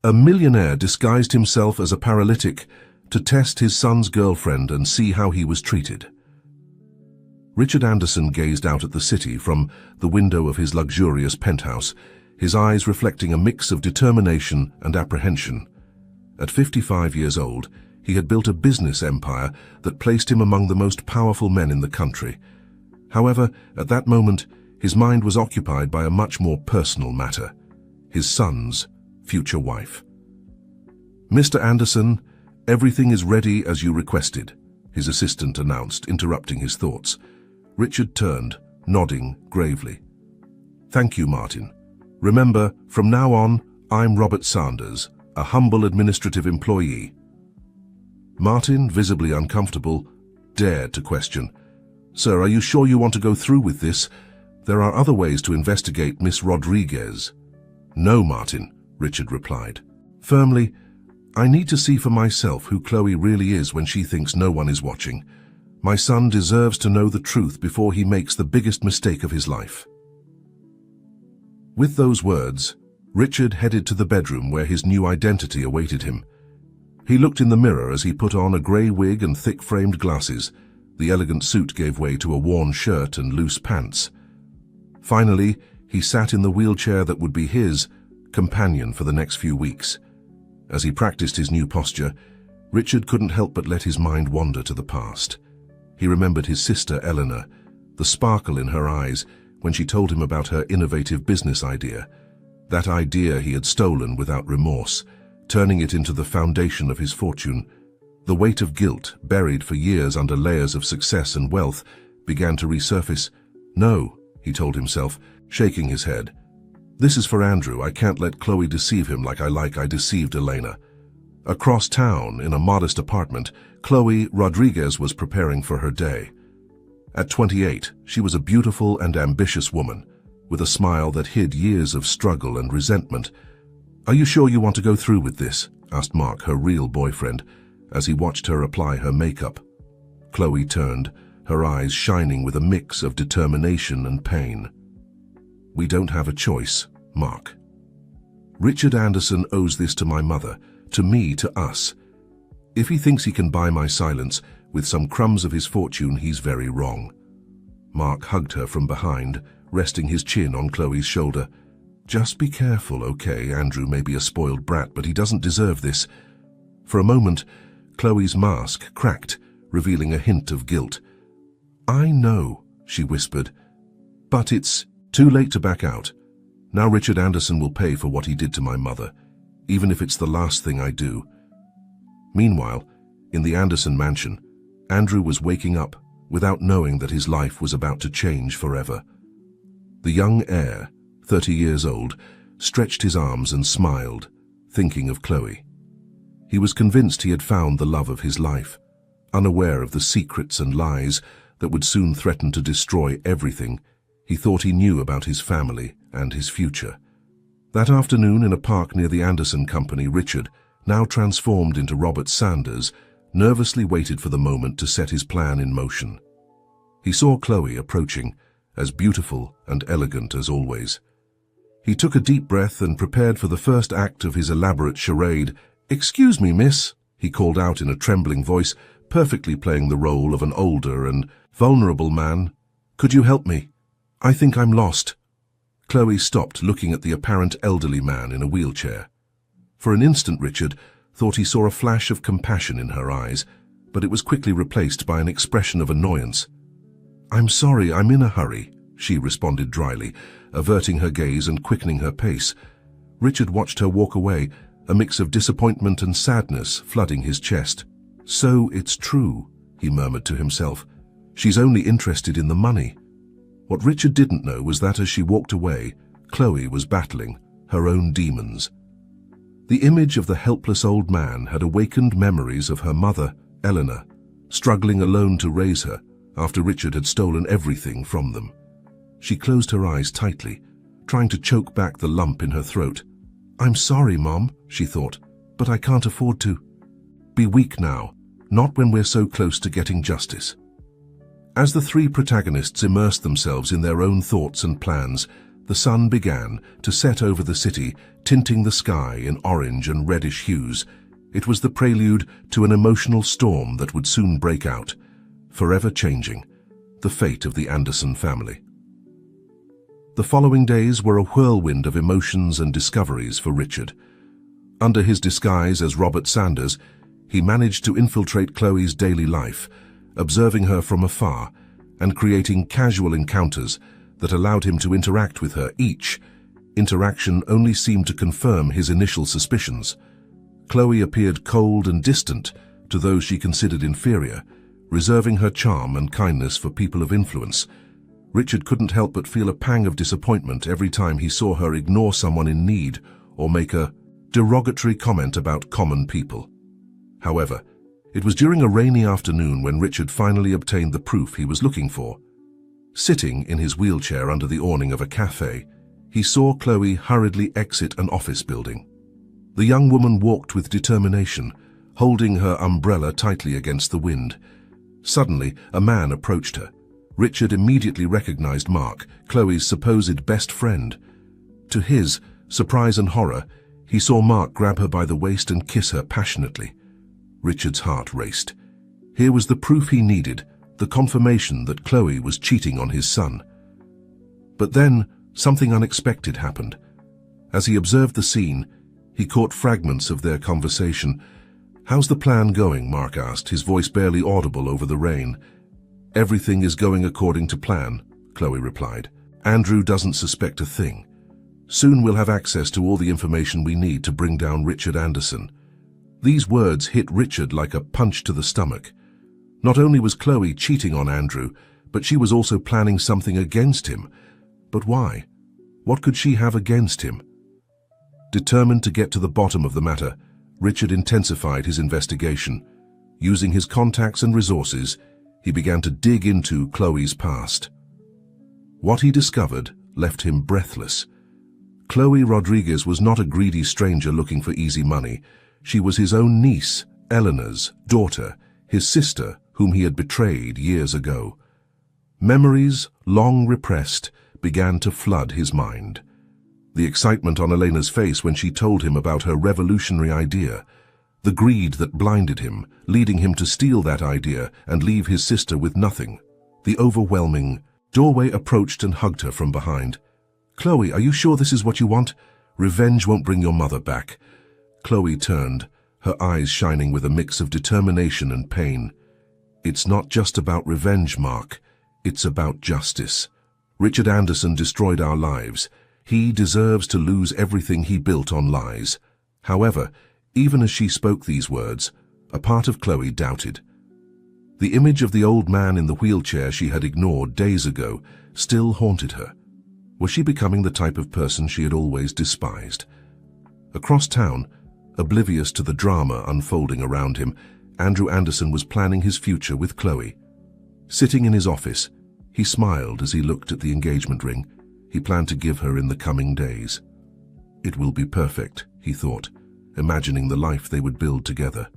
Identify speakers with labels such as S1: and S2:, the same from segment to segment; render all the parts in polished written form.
S1: A millionaire disguised himself as a paralytic to test his son's girlfriend and see how he was treated. Richard Anderson gazed out at the city from the window of his luxurious penthouse, his eyes reflecting a mix of determination and apprehension. At 55 years old, he had built a business empire that placed him among the most powerful men in the country. However, at that moment, his mind was occupied by a much more personal matter: his son's future wife. "Mr. Anderson, everything is ready as you requested," his assistant announced, interrupting his thoughts. Richard turned, nodding gravely. "Thank you, Martin. Remember, from now on, I'm Robert Sanders, a humble administrative employee." Martin, visibly uncomfortable, dared to question. "Sir, are you sure you want to go through with this? There are other ways to investigate Miss Rodriguez." "No, Martin," Richard replied. Firmly, "I need to see for myself who Chloe really is when she thinks no one is watching. My son deserves to know the truth before he makes the biggest mistake of his life." With those words, Richard headed to the bedroom where his new identity awaited him. He looked in the mirror as he put on a grey wig and thick-framed glasses. The elegant suit gave way to a worn shirt and loose pants. Finally, he sat in the wheelchair that would be his companion for the next few weeks. As he practiced his new posture, Richard couldn't help but let his mind wander to the past. He remembered his sister Eleanor, the sparkle in her eyes when she told him about her innovative business idea. That idea he had stolen without remorse, turning it into the foundation of his fortune. The weight of guilt, buried for years under layers of success and wealth, began to resurface. "No," he told himself, shaking his head. "This is for Andrew. I can't let Chloe deceive him like I deceived Elena." Across town, in a modest apartment, Chloe Rodriguez was preparing for her day. At 28, she was a beautiful and ambitious woman, with a smile that hid years of struggle and resentment. "Are you sure you want to go through with this?" asked Mark, her real boyfriend, as he watched her apply her makeup. Chloe turned, her eyes shining with a mix of determination and pain. "We don't have a choice, Mark. Richard Anderson owes this to my mother, to me, to us. If he thinks he can buy my silence with some crumbs of his fortune, he's very wrong." Mark hugged her from behind, resting his chin on Chloe's shoulder. "Just be careful, okay? Andrew may be a spoiled brat, but he doesn't deserve this." For a moment, Chloe's mask cracked, revealing a hint of guilt. "I know," she whispered, "but it's too late to back out. Now Richard Anderson will pay for what he did to my mother, even if it's the last thing I do." Meanwhile, in the Anderson mansion, Andrew was waking up without knowing that his life was about to change forever. The young heir, 30 years old, stretched his arms and smiled, thinking of Chloe. He was convinced he had found the love of his life, unaware of the secrets and lies that would soon threaten to destroy everything he thought he knew about his family and his future. That afternoon in a park near the Anderson Company, Richard, now transformed into Robert Sanders, nervously waited for the moment to set his plan in motion. He saw Chloe approaching, as beautiful and elegant as always. He took a deep breath and prepared for the first act of his elaborate charade. "Excuse me, miss," he called out in a trembling voice, perfectly playing the role of an older and vulnerable man. "Could you help me? I think I'm lost." Chloe stopped, looking at the apparent elderly man in a wheelchair. For an instant, Richard thought he saw a flash of compassion in her eyes, but it was quickly replaced by an expression of annoyance. "I'm sorry, I'm in a hurry," she responded dryly, averting her gaze and quickening her pace. Richard watched her walk away, a mix of disappointment and sadness flooding his chest. "So it's true," he murmured to himself. "She's only interested in the money." What Richard didn't know was that as she walked away, Chloe was battling her own demons. The image of the helpless old man had awakened memories of her mother, Eleanor, struggling alone to raise her after Richard had stolen everything from them. She closed her eyes tightly, trying to choke back the lump in her throat. "I'm sorry, Mom," she thought, "but I can't afford to be weak now, not when we're so close to getting justice." As the three protagonists immersed themselves in their own thoughts and plans, the sun began to set over the city, tinting the sky in orange and reddish hues. It was the prelude to an emotional storm that would soon break out, forever changing the fate of the Anderson family. The following days were a whirlwind of emotions and discoveries for Richard. Under his disguise as Robert Sanders, he managed to infiltrate Chloe's daily life, observing her from afar and creating casual encounters that allowed him to interact with her. Each interaction only seemed to confirm his initial suspicions. Chloe appeared cold and distant to those she considered inferior, reserving her charm and kindness for people of influence. Richard couldn't help but feel a pang of disappointment every time he saw her ignore someone in need or make a derogatory comment about common people. However, it was during a rainy afternoon when Richard finally obtained the proof he was looking for. Sitting in his wheelchair under the awning of a cafe, he saw Chloe hurriedly exit an office building. The young woman walked with determination, holding her umbrella tightly against the wind. Suddenly, a man approached her. Richard immediately recognized Mark, Chloe's supposed best friend. To his surprise and horror, he saw Mark grab her by the waist and kiss her passionately. Richard's heart raced. Here was the proof he needed, the confirmation that Chloe was cheating on his son. But then, something unexpected happened. As he observed the scene, he caught fragments of their conversation. "How's the plan going?" Mark asked, his voice barely audible over the rain. "Everything is going according to plan," Chloe replied. "Andrew doesn't suspect a thing. Soon we'll have access to all the information we need to bring down Richard Anderson." These words hit Richard like a punch to the stomach. Not only was Chloe cheating on Andrew, but she was also planning something against him. But why? What could she have against him? Determined to get to the bottom of the matter, Richard intensified his investigation. Using his contacts and resources, he began to dig into Chloe's past. What he discovered left him breathless. Chloe Rodriguez was not a greedy stranger looking for easy money. She was his own niece, Eleanor's daughter, his sister, whom he had betrayed years ago. Memories, long repressed, began to flood his mind. The excitement on Elena's face when she told him about her revolutionary idea, the greed that blinded him, leading him to steal that idea and leave his sister with nothing. The overwhelming doorway approached and hugged her from behind. "Chloe, are you sure this is what you want? Revenge won't bring your mother back." Chloe turned, her eyes shining with a mix of determination and pain. "It's not just about revenge, Mark. It's about justice. Richard Anderson destroyed our lives. He deserves to lose everything he built on lies." However, even as she spoke these words, a part of Chloe doubted. The image of the old man in the wheelchair she had ignored days ago still haunted her. Was she becoming the type of person she had always despised? Across town, oblivious to the drama unfolding around him, Andrew Anderson was planning his future with Chloe. Sitting in his office, he smiled as he looked at the engagement ring he planned to give her in the coming days. "It will be perfect," he thought, imagining the life they would build together.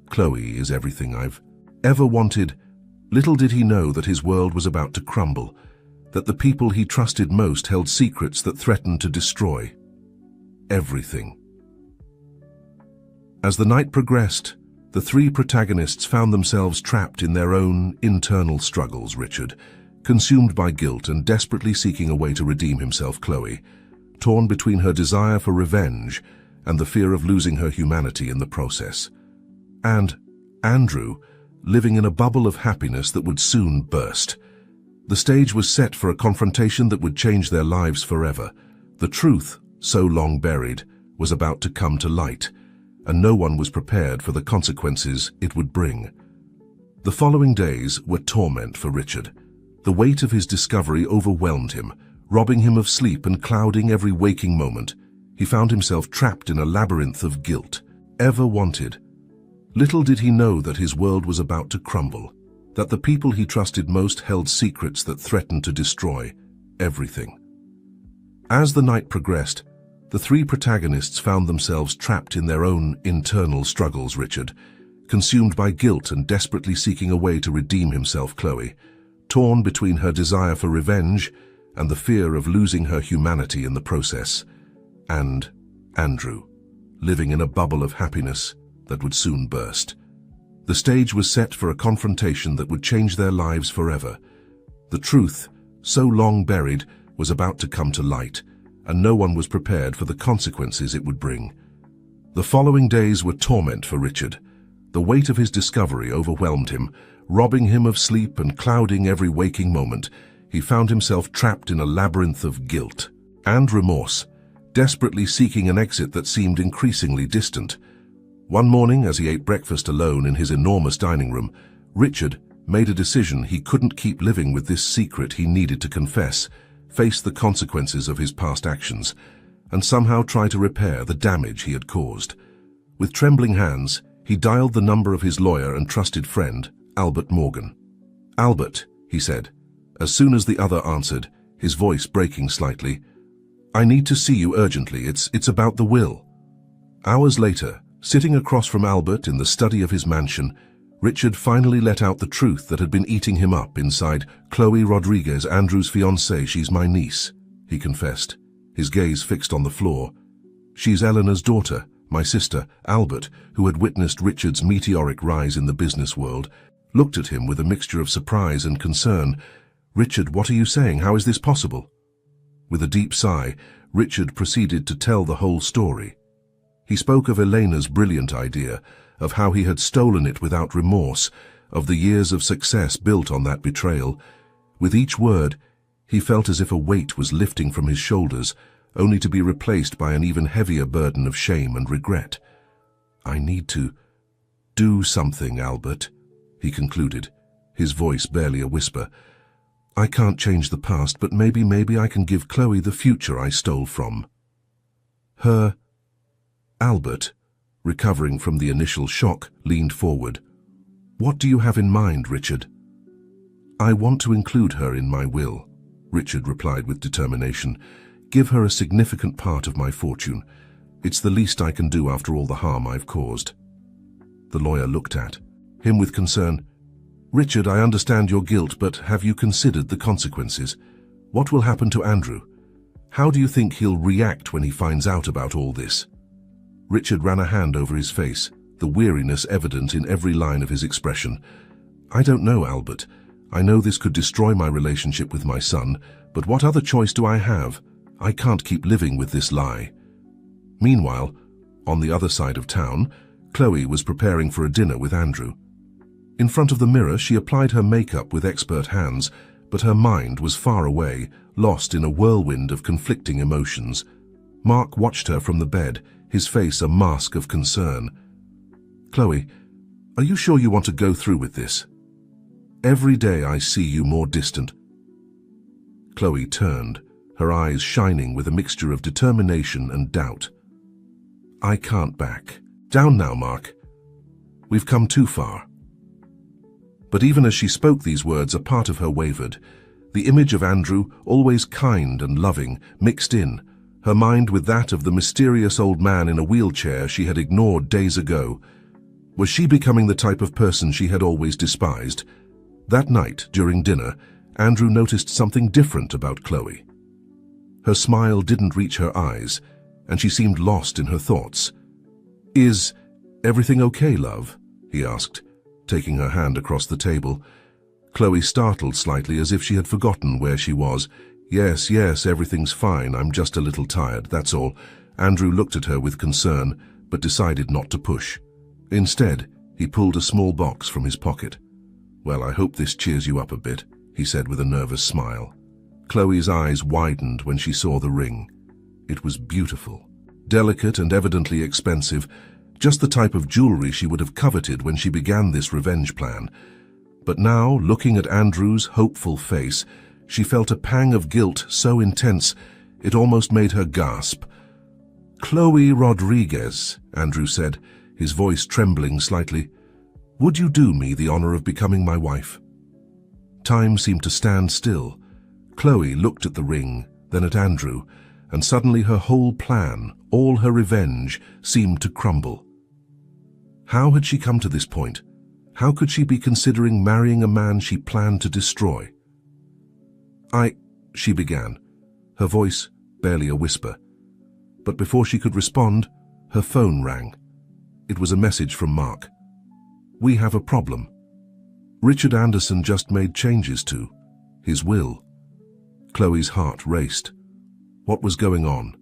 S1: "Chloe is everything I've ever wanted." Little did he know that his world was about to crumble, that the people he trusted most held secrets that threatened to destroy everything. As the night progressed, the three protagonists found themselves trapped in their own internal struggles. Richard, consumed by guilt and desperately seeking a way to redeem himself. Chloe, torn between her desire for revenge and the fear of losing her humanity in the process. And Andrew, living in a bubble of happiness that would soon burst. The stage was set for a confrontation that would change their lives forever. The truth, so long buried, was about to come to light, and no one was prepared for the consequences it would bring. The following days were torment for Richard. The weight of his discovery overwhelmed him, robbing him of sleep and clouding every waking moment. He found himself trapped in a labyrinth of guilt. Ever wanted. Little did he know that his world was about to crumble, that the people he trusted most held secrets that threatened to destroy everything. As the night progressed, the three protagonists found themselves trapped in their own internal struggles. Richard, consumed by guilt and desperately seeking a way to redeem himself. Chloe, torn between her desire for revenge and the fear of losing her humanity in the process. And Andrew, living in a bubble of happiness that would soon burst. The stage was set for a confrontation that would change their lives forever. The truth, so long buried, was about to come to light, and no one was prepared for the consequences it would bring. The following days were torment for Richard. The weight of his discovery overwhelmed him, robbing him of sleep and clouding every waking moment. He found himself trapped in a labyrinth of guilt and remorse, desperately seeking an exit that seemed increasingly distant. One morning, as he ate breakfast alone in his enormous dining room, Richard made a decision. He couldn't keep living with this secret. He needed to confess, face the consequences of his past actions, and somehow try to repair the damage he had caused. With trembling hands, he dialed the number of his lawyer and trusted friend, Albert Morgan. "Albert," he said, as soon as the other answered, his voice breaking slightly, "I need to see you urgently. It's about the will." Hours later, sitting across from Albert in the study of his mansion, Richard finally let out the truth that had been eating him up inside. "Chloe Rodriguez, Andrew's fiancée, she's my niece," he confessed, his gaze fixed on the floor. "She's Eleanor's daughter, my sister." Albert, who had witnessed Richard's meteoric rise in the business world, looked at him with a mixture of surprise and concern. "Richard, what are you saying? How is this possible?" With a deep sigh, Richard proceeded to tell the whole story. He spoke of Elena's brilliant idea, of how he had stolen it without remorse, of the years of success built on that betrayal. With each word, he felt as if a weight was lifting from his shoulders, only to be replaced by an even heavier burden of shame and regret. "I need to do something, Albert," he concluded, his voice barely a whisper. "I can't change the past, but maybe I can give Chloe the future I stole from her." Albert, recovering from the initial shock, leaned forward. "What do you have in mind, Richard?" "I want to include her in my will," Richard replied with determination. "Give her a significant part of my fortune. It's the least I can do after all the harm I've caused." The lawyer looked at him with concern. "Richard, I understand your guilt, but have you considered the consequences? What will happen to Andrew? How do you think he'll react when he finds out about all this?" Richard ran a hand over his face, the weariness evident in every line of his expression. "I don't know, Albert. I know this could destroy my relationship with my son, but what other choice do I have? I can't keep living with this lie." Meanwhile, on the other side of town, Chloe was preparing for a dinner with Andrew. In front of the mirror, she applied her makeup with expert hands, but her mind was far away, lost in a whirlwind of conflicting emotions. Mark watched her from the bed, his face a mask of concern. "Chloe, are you sure you want to go through with this? Every day I see you more distant." Chloe turned, her eyes shining with a mixture of determination and doubt. "I can't back down now, Mark. We've come too far." But even as she spoke these words, a part of her wavered. The image of Andrew, always kind and loving, mixed in, her mind with that of the mysterious old man in a wheelchair she had ignored days ago. Was she becoming the type of person she had always despised? That night, during dinner, Andrew noticed something different about Chloe. Her smile didn't reach her eyes, and she seemed lost in her thoughts. "Is everything okay, love?" he asked, taking her hand across the table. Chloe startled slightly, as if she had forgotten where she was. Yes, everything's fine. I'm just a little tired, that's all." Andrew looked at her with concern, but decided not to push. Instead, he pulled a small box from his pocket. "Well, I hope this cheers you up a bit," he said with a nervous smile. Chloe's eyes widened when she saw the ring. It was beautiful, delicate and evidently expensive, just the type of jewelry she would have coveted when she began this revenge plan. But now, looking at Andrew's hopeful face, she felt a pang of guilt so intense it almost made her gasp. "Chloe Rodriguez," Andrew said, his voice trembling slightly, "would you do me the honor of becoming my wife?" Time seemed to stand still. Chloe looked at the ring, then at Andrew, and suddenly her whole plan, all her revenge, seemed to crumble. How had she come to this point? How could she be considering marrying a man she planned to destroy? She began, her voice barely a whisper. But before she could respond, her phone rang. It was a message from Mark. "We have a problem. Richard Anderson just made changes to his will." Chloe's heart raced. What was going on?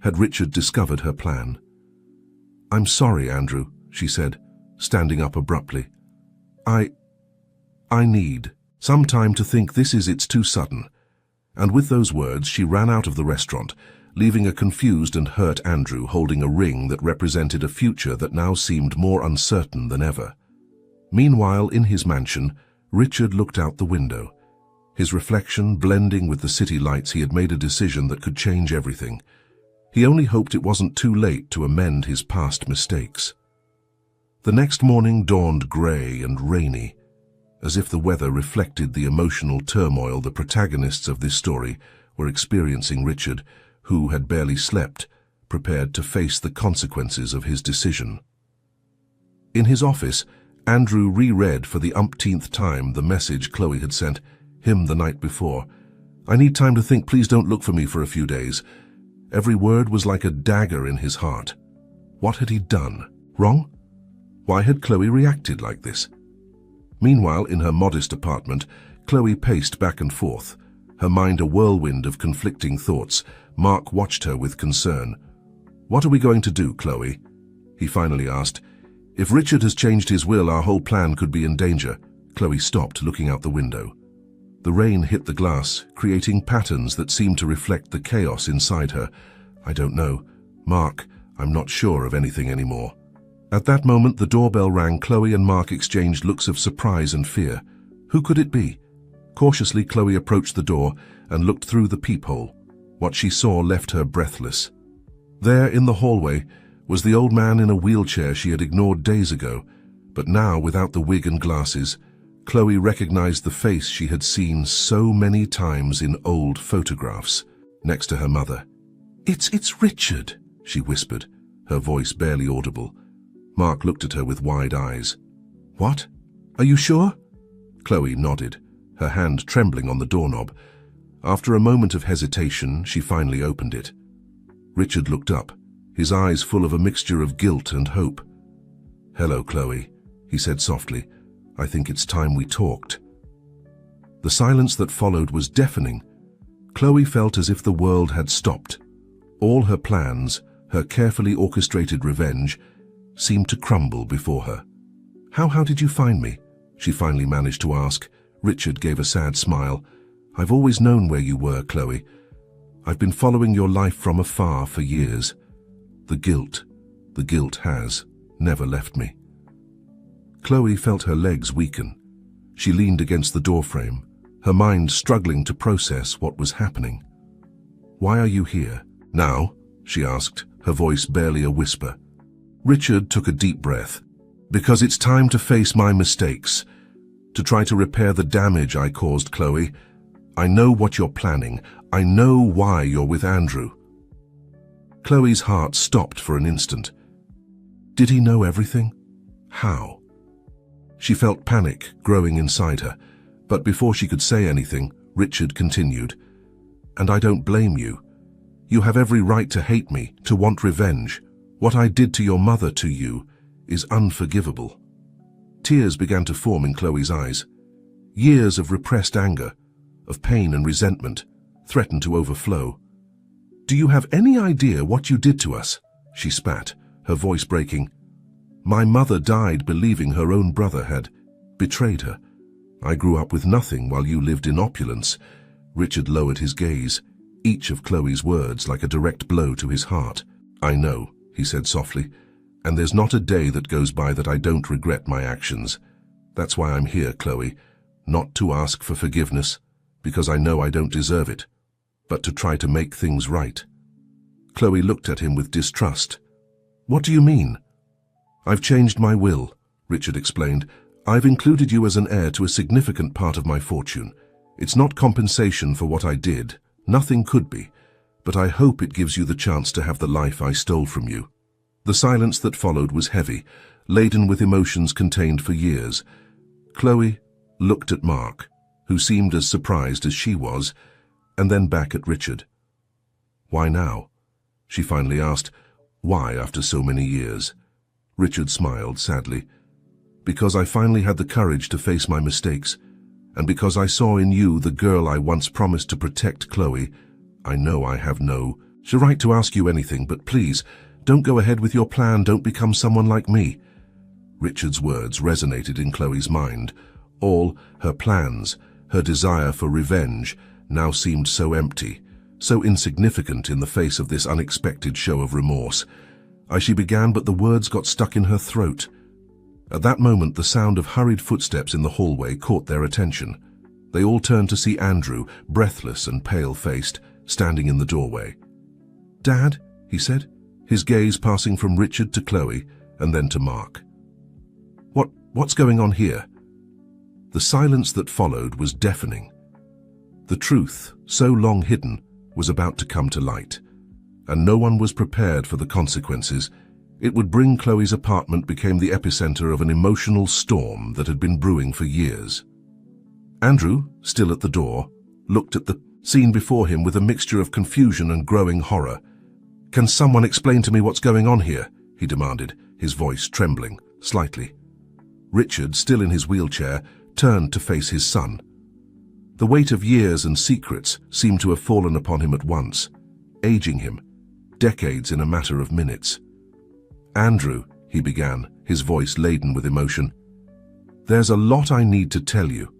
S1: Had Richard discovered her plan? "I'm sorry, Andrew," she said, standing up abruptly. I need some time to think. It's too sudden." And with those words, she ran out of the restaurant, leaving a confused and hurt Andrew holding a ring that represented a future that now seemed more uncertain than ever. Meanwhile, in his mansion, Richard looked out the window. His reflection blending with the city lights, he had made a decision that could change everything. He only hoped it wasn't too late to amend his past mistakes. The next morning dawned grey and rainy, as if the weather reflected the emotional turmoil the protagonists of this story were experiencing. Richard, who had barely slept, prepared to face the consequences of his decision. In his office, Andrew reread for the umpteenth time the message Chloe had sent him the night before. "I need time to think. Please don't look for me for a few days." Every word was like a dagger in his heart. What had he done wrong? Why had Chloe reacted like this? Meanwhile, in her modest apartment, Chloe paced back and forth, her mind a whirlwind of conflicting thoughts. Mark watched her with concern. "What are we going to do, Chloe?" he finally asked. "If Richard has changed his will, our whole plan could be in danger." Chloe stopped, looking out the window. The rain hit the glass, creating patterns that seemed to reflect the chaos inside her. "I don't know, Mark. I'm not sure of anything anymore." At that moment, the doorbell rang. Chloe and Mark exchanged looks of surprise and fear. Who could it be? Cautiously, Chloe approached the door and looked through the peephole. What she saw left her breathless. There, in the hallway, was the old man in a wheelchair she had ignored days ago, but now, without the wig and glasses, Chloe recognized the face she had seen so many times in old photographs, next to her mother. It's Richard," she whispered, her voice barely audible. Mark looked at her with wide eyes. "What? Are you sure?" Chloe nodded, her hand trembling on the doorknob. After a moment of hesitation, she finally opened it. Richard looked up, his eyes full of a mixture of guilt and hope. "Hello, Chloe," he said softly. "I think it's time we talked." The silence that followed was deafening. Chloe felt as if the world had stopped. All her plans, her carefully orchestrated revenge, seemed to crumble before her. How did you find me?" she finally managed to ask. Richard gave a sad smile. "I've always known where you were, Chloe. I've been following your life from afar for years. The guilt has never left me." Chloe felt her legs weaken. She leaned against the doorframe, her mind struggling to process what was happening. "Why are you here now?" she asked, her voice barely a whisper. Richard took a deep breath. "Because it's time to face my mistakes, to try to repair the damage I caused, Chloe. I know what you're planning. I know why you're with Andrew." Chloe's heart stopped for an instant. Did he know everything? How? She felt panic growing inside her, but before she could say anything, Richard continued. "And I don't blame you. You have every right to hate me, to want revenge. What I did to your mother, to you, is unforgivable." Tears began to form in Chloe's eyes. Years of repressed anger, of pain and resentment, threatened to overflow. "Do you have any idea what you did to us?" she spat, her voice breaking. "My mother died believing her own brother had betrayed her. I grew up with nothing while you lived in opulence." Richard lowered his gaze, each of Chloe's words like a direct blow to his heart. "I know," he said softly, "and there's not a day that goes by that I don't regret my actions. That's why I'm here, Chloe, not to ask for forgiveness, because I know I don't deserve it, but to try to make things right." Chloe looked at him with distrust. "What do you mean?" "I've changed my will," Richard explained. "I've included you as an heir to a significant part of my fortune. It's not compensation for what I did. Nothing could be. But I hope it gives you the chance to have the life I stole from you." The silence that followed was heavy, laden with emotions contained for years. Chloe looked at Mark, who seemed as surprised as she was, and then back at Richard. "Why now?" she finally asked. Why after so many years? Richard smiled sadly. Because I finally had the courage to face my mistakes, and because I saw in you the girl I once promised to protect. Chloe, I know I have no right to ask you anything, but please, don't go ahead with your plan. Don't become someone like me. Richard's words resonated in Chloe's mind. All her plans, her desire for revenge, now seemed so empty, so insignificant in the face of this unexpected show of remorse. She began, but the words got stuck in her throat. At that moment, the sound of hurried footsteps in the hallway caught their attention. They all turned to see Andrew, breathless and pale-faced, standing in the doorway. "Dad," he said, his gaze passing from Richard to Chloe and then to Mark. What's going on here?" The silence that followed was deafening. The truth, so long hidden, was about to come to light, and no one was prepared for the consequences. It would bring. Chloe's apartment became the epicenter of an emotional storm that had been brewing for years. Andrew, still at the door, looked at the scene before him with a mixture of confusion and growing horror. "Can someone explain to me what's going on here?" he demanded, his voice trembling slightly. Richard, still in his wheelchair, turned to face his son. The weight of years and secrets seemed to have fallen upon him at once, aging him, decades in a matter of minutes. "Andrew," he began, his voice laden with emotion, "there's a lot I need to tell you.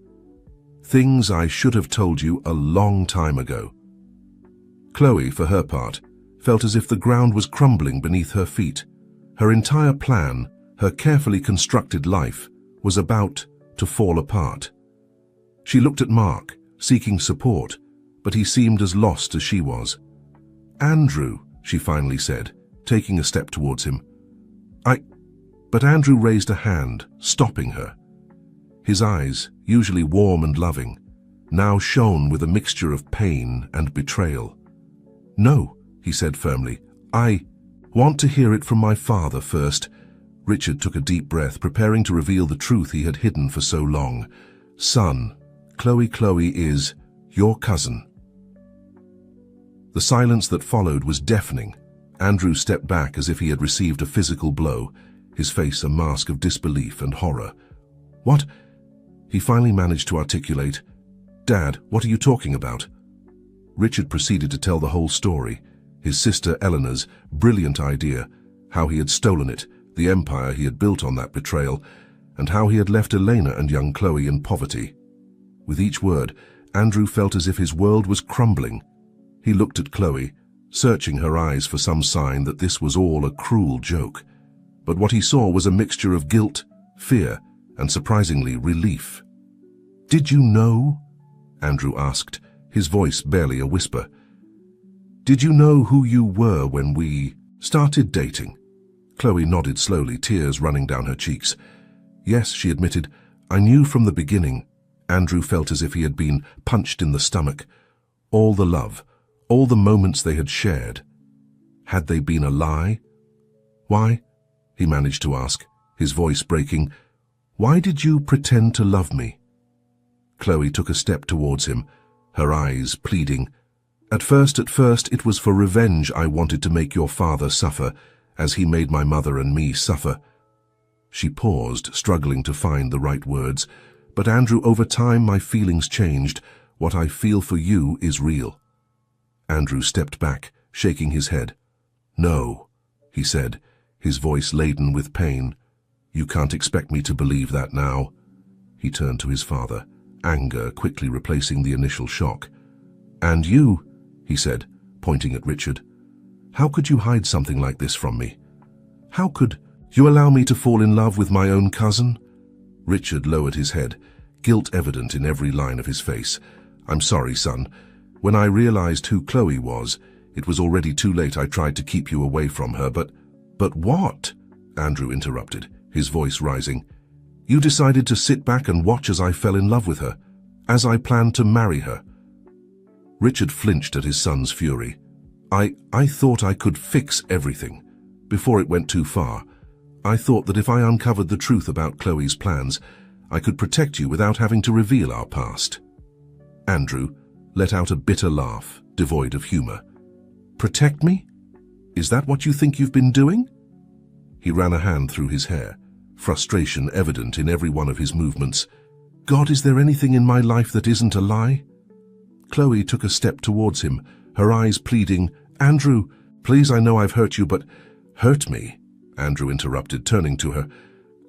S1: Things I should have told you a long time ago." Chloe, for her part, felt as if the ground was crumbling beneath her feet. Her entire plan, her carefully constructed life, was about to fall apart. She looked at Mark, seeking support, but he seemed as lost as she was. "Andrew," she finally said, taking a step towards him. But Andrew raised a hand, stopping her. His eyes, usually warm and loving, now shone with a mixture of pain and betrayal. "No," he said firmly. "I want to hear it from my father first." Richard took a deep breath, preparing to reveal the truth he had hidden for so long. "Son, Chloe is your cousin." The silence that followed was deafening. Andrew stepped back as if he had received a physical blow, his face a mask of disbelief and horror. "What?" he finally managed to articulate. "Dad, what are you talking about?" Richard proceeded to tell the whole story, his sister Eleanor's brilliant idea, how he had stolen it, the empire he had built on that betrayal, and how he had left Elena and young Chloe in poverty. With each word, Andrew felt as if his world was crumbling. He looked at Chloe, searching her eyes for some sign that this was all a cruel joke. But what he saw was a mixture of guilt, fear, and surprisingly relief. "Did you know?" Andrew asked, his voice barely a whisper. "Did you know who you were when we started dating?" Chloe nodded slowly, tears running down her cheeks. "Yes," she admitted, "I knew from the beginning." Andrew felt as if he had been punched in the stomach. All the love, all the moments they had shared. Had they been a lie? "Why?" he managed to ask, his voice breaking. "Why did you pretend to love me?" Chloe took a step towards him, her eyes pleading. At first it was for revenge. I wanted to make your father suffer, as he made my mother and me suffer." She paused, struggling to find the right words. "But Andrew, over time my feelings changed. What I feel for you is real." Andrew stepped back, shaking his head. "No," he said, his voice laden with pain. "You can't expect me to believe that now." He turned to his father, anger quickly replacing the initial shock. "And you," he said, pointing at Richard. "How could you hide something like this from me? How could you allow me to fall in love with my own cousin?" Richard lowered his head, guilt evident in every line of his face. "I'm sorry, son. When I realized who Chloe was, it was already too late. I tried to keep you away from her, but what?" Andrew interrupted, his voice rising. "You decided to sit back and watch as I fell in love with her, as I planned to marry her." Richard flinched at his son's fury. I thought I could fix everything. Before it went too far, I thought that if I uncovered the truth about Chloe's plans, I could protect you without having to reveal our past." Andrew let out a bitter laugh, devoid of humor. "Protect me?" Is that what you think you've been doing? He ran a hand through his hair, frustration evident in every one of his movements. God, is there anything in my life that isn't a lie? Chloe took a step towards him, her eyes pleading, Andrew, please, I know I've hurt you, but hurt me? Andrew interrupted, turning to her.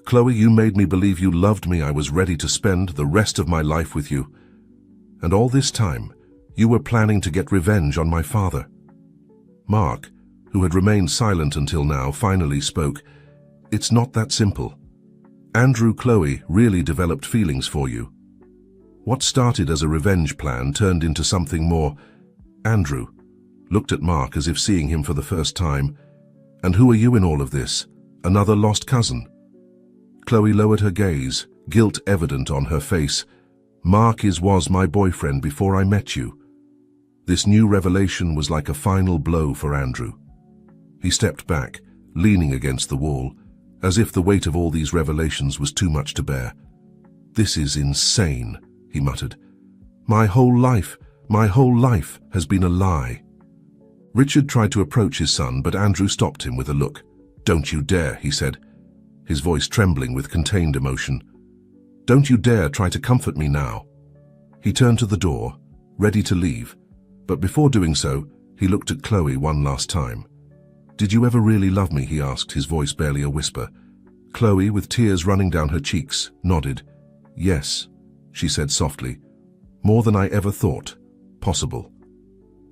S1: Chloe, you made me believe you loved me. I was ready to spend the rest of my life with you. And all this time, you were planning to get revenge on my father. Mark, who had remained silent until now, finally spoke. It's not that simple. Andrew, Chloe really developed feelings for you. What started as a revenge plan turned into something more. Andrew looked at Mark as if seeing him for the first time. And who are you in all of this? Another lost cousin? Chloe lowered her gaze, guilt evident on her face. Mark was my boyfriend before I met you. This new revelation was like a final blow for Andrew. He stepped back, leaning against the wall, as if the weight of all these revelations was too much to bear. This is insane, he muttered. My whole life has been a lie. Richard tried to approach his son, but Andrew stopped him with a look. Don't you dare, he said, his voice trembling with contained emotion. Don't you dare try to comfort me now. He turned to the door, ready to leave, but before doing so, he looked at Chloe one last time. Did you ever really love me, he asked, his voice barely a whisper. Chloe, with tears running down her cheeks, nodded. Yes, she said softly. More than I ever thought possible.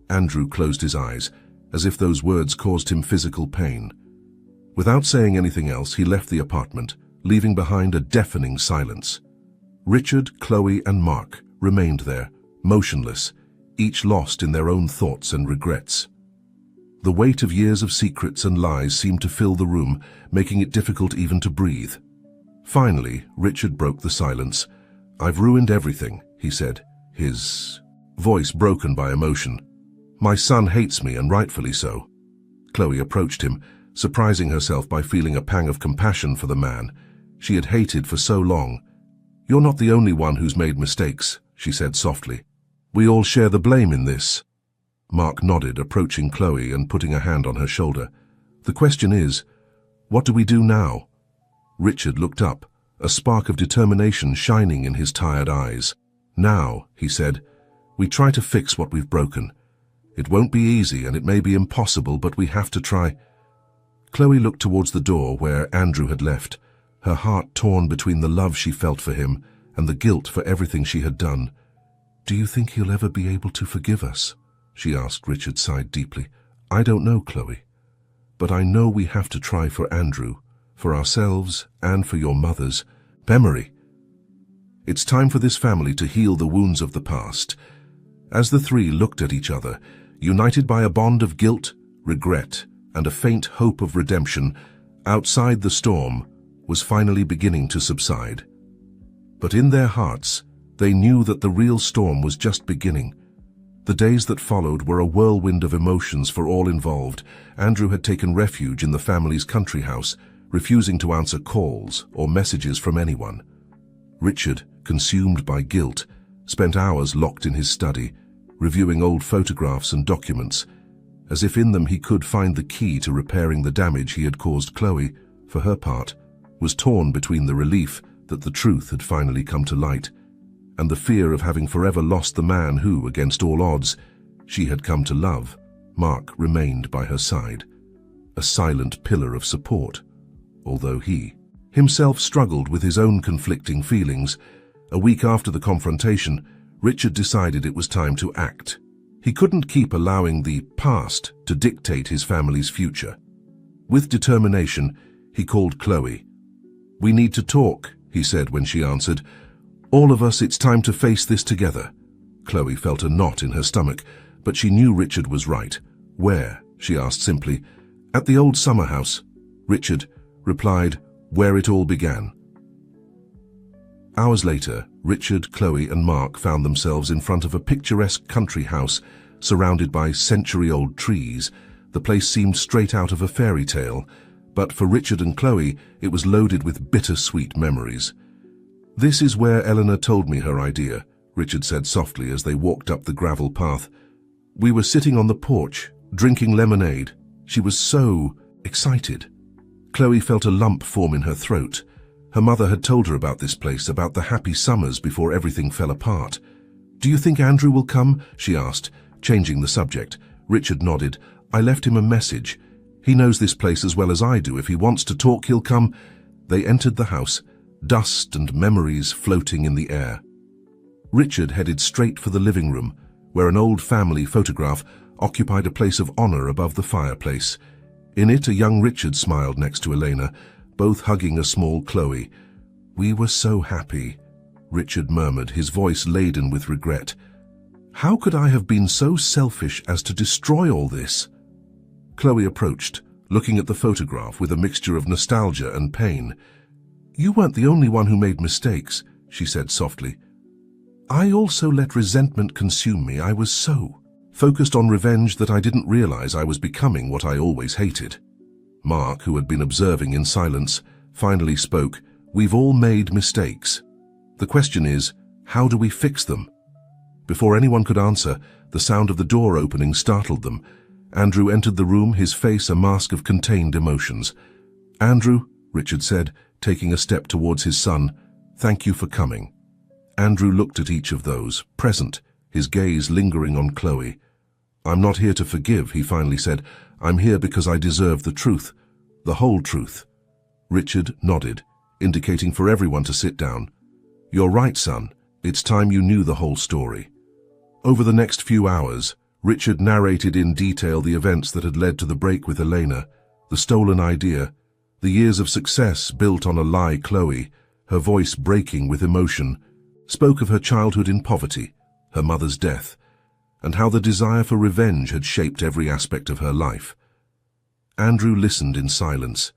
S1: Andrew closed his eyes, as if those words caused him physical pain. Without saying anything else, he left the apartment, leaving behind a deafening silence. Richard, Chloe, and Mark remained there, motionless, each lost in their own thoughts and regrets. The weight of years of secrets and lies seemed to fill the room, making it difficult even to breathe. Finally, Richard broke the silence. I've ruined everything, he said, his voice broken by emotion. My son hates me, and rightfully so. Chloe approached him, surprising herself by feeling a pang of compassion for the man she had hated for so long. You're not the only one who's made mistakes, she said softly. We all share the blame in this. Mark nodded, approaching Chloe and putting a hand on her shoulder. The question is, what do we do now? Richard looked up, a spark of determination shining in his tired eyes. Now, he said, we try to fix what we've broken. It won't be easy and it may be impossible, but we have to try. Chloe looked towards the door where Andrew had left, her heart torn between the love she felt for him and the guilt for everything she had done. Do you think he'll ever be able to forgive us? She asked. Richard sighed deeply. I don't know, Chloe, but I know we have to try for Andrew, for ourselves and for your mother's memory. It's time for this family to heal the wounds of the past. As the three looked at each other, united by a bond of guilt, regret, and a faint hope of redemption, outside the storm was finally beginning to subside. But in their hearts, they knew that the real storm was just beginning. The days that followed were a whirlwind of emotions for all involved. Andrew had taken refuge in the family's country house, refusing to answer calls or messages from anyone. Richard, consumed by guilt, spent hours locked in his study, reviewing old photographs and documents, as if in them he could find the key to repairing the damage he had caused. Chloe, for her part, was torn between the relief that the truth had finally come to light and the fear of having forever lost the man who, against all odds, she had come to love. Mark remained by her side, a silent pillar of support, although he himself struggled with his own conflicting feelings. A week after the confrontation, Richard decided it was time to act. He couldn't keep allowing the past to dictate his family's future. With determination, he called Chloe. We need to talk, he said when she answered. All of us, it's time to face this together. Chloe felt a knot in her stomach, but she knew Richard was right. Where? She asked simply. At the old summer house. Richard replied, where it all began. Hours later, Richard, Chloe, and Mark found themselves in front of a picturesque country house surrounded by century-old trees. The place seemed straight out of a fairy tale, but for Richard and Chloe, it was loaded with bittersweet memories. This is where Eleanor told me her idea, Richard said softly as they walked up the gravel path. We were sitting on the porch, drinking lemonade, She was so excited. Chloe felt a lump form in her throat. Her mother had told her about this place, about the happy summers before everything fell apart. "Do you think Andrew will come?" she asked, changing the subject. Richard nodded. "I left him a message. He knows this place as well as I do. If he wants to talk, he'll come." They entered the house, dust and memories floating in the air. Richard headed straight for the living room, where an old family photograph occupied a place of honor above the fireplace. In it, a young Richard smiled next to Elena, both hugging a small Chloe. "We were so happy," Richard murmured, his voice laden with regret. "How could I have been so selfish as to destroy all this?" Chloe approached, looking at the photograph with a mixture of nostalgia and pain. "You weren't the only one who made mistakes," she said softly. "I also let resentment consume me. I was so focused on revenge that I didn't realize I was becoming what I always hated." Mark, who had been observing in silence, finally spoke. "We've all made mistakes. The question is, how do we fix them?" Before anyone could answer, the sound of the door opening startled them. Andrew entered the room, his face a mask of contained emotions. "Andrew," Richard said, taking a step towards his son, "thank you for coming." Andrew looked at each of those, present, his gaze lingering on Chloe. "I'm not here to forgive," he finally said. "I'm here because I deserve the truth, the whole truth." Richard nodded, indicating for everyone to sit down. "You're right, son. It's time you knew the whole story." Over the next few hours, Richard narrated in detail the events that had led to the break with Elena, the stolen idea, the years of success built on a lie. Chloe, her voice breaking with emotion, spoke of her childhood in poverty, her mother's death, and how the desire for revenge had shaped every aspect of her life. Andrew listened in silence,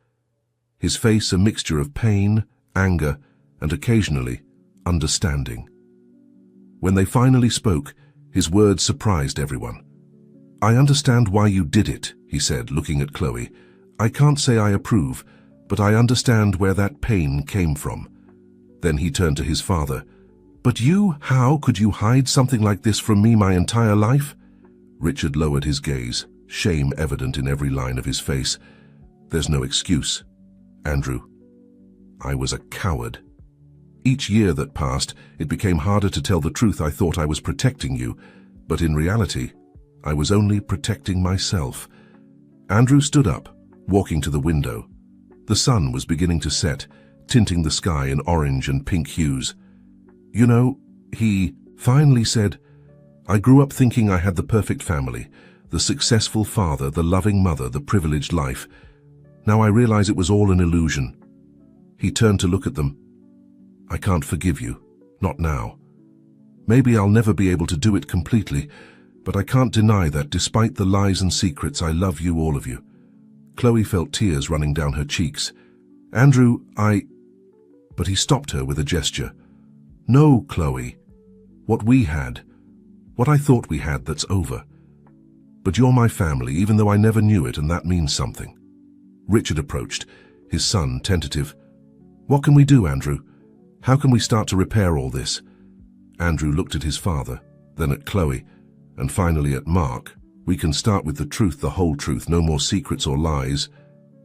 S1: his face a mixture of pain, anger, and occasionally understanding. When they finally spoke, his words surprised everyone. "I understand why you did it," he said, looking at Chloe. "I can't say I approve, but I understand where that pain came from." Then he turned to his father. "But how could you hide something like this from me my entire life?" Richard lowered his gaze, shame evident in every line of his face. "There's no excuse, Andrew. I was a coward. Each year that passed, it became harder to tell the truth. I thought I was protecting you, but in reality, I was only protecting myself." Andrew stood up, walking to the window. The sun was beginning to set, tinting the sky in orange and pink hues. "You know," he finally said, "I grew up thinking I had the perfect family, the successful father, the loving mother, the privileged life. Now I realize it was all an illusion." He turned to look at them. "I can't forgive you, not now. Maybe I'll never be able to do it completely, but I can't deny that despite the lies and secrets, I love you, all of you." Chloe felt tears running down her cheeks. "Andrew, But he stopped her with a gesture. "No, Chloe. What we had, what I thought we had, that's over. But you're my family, even though I never knew it, and that means something." Richard approached, his son tentative. "What can we do, Andrew? How can we start to repair all this?" Andrew looked at his father, then at Chloe, and finally at Mark. "We can start with the truth, the whole truth, no more secrets or lies,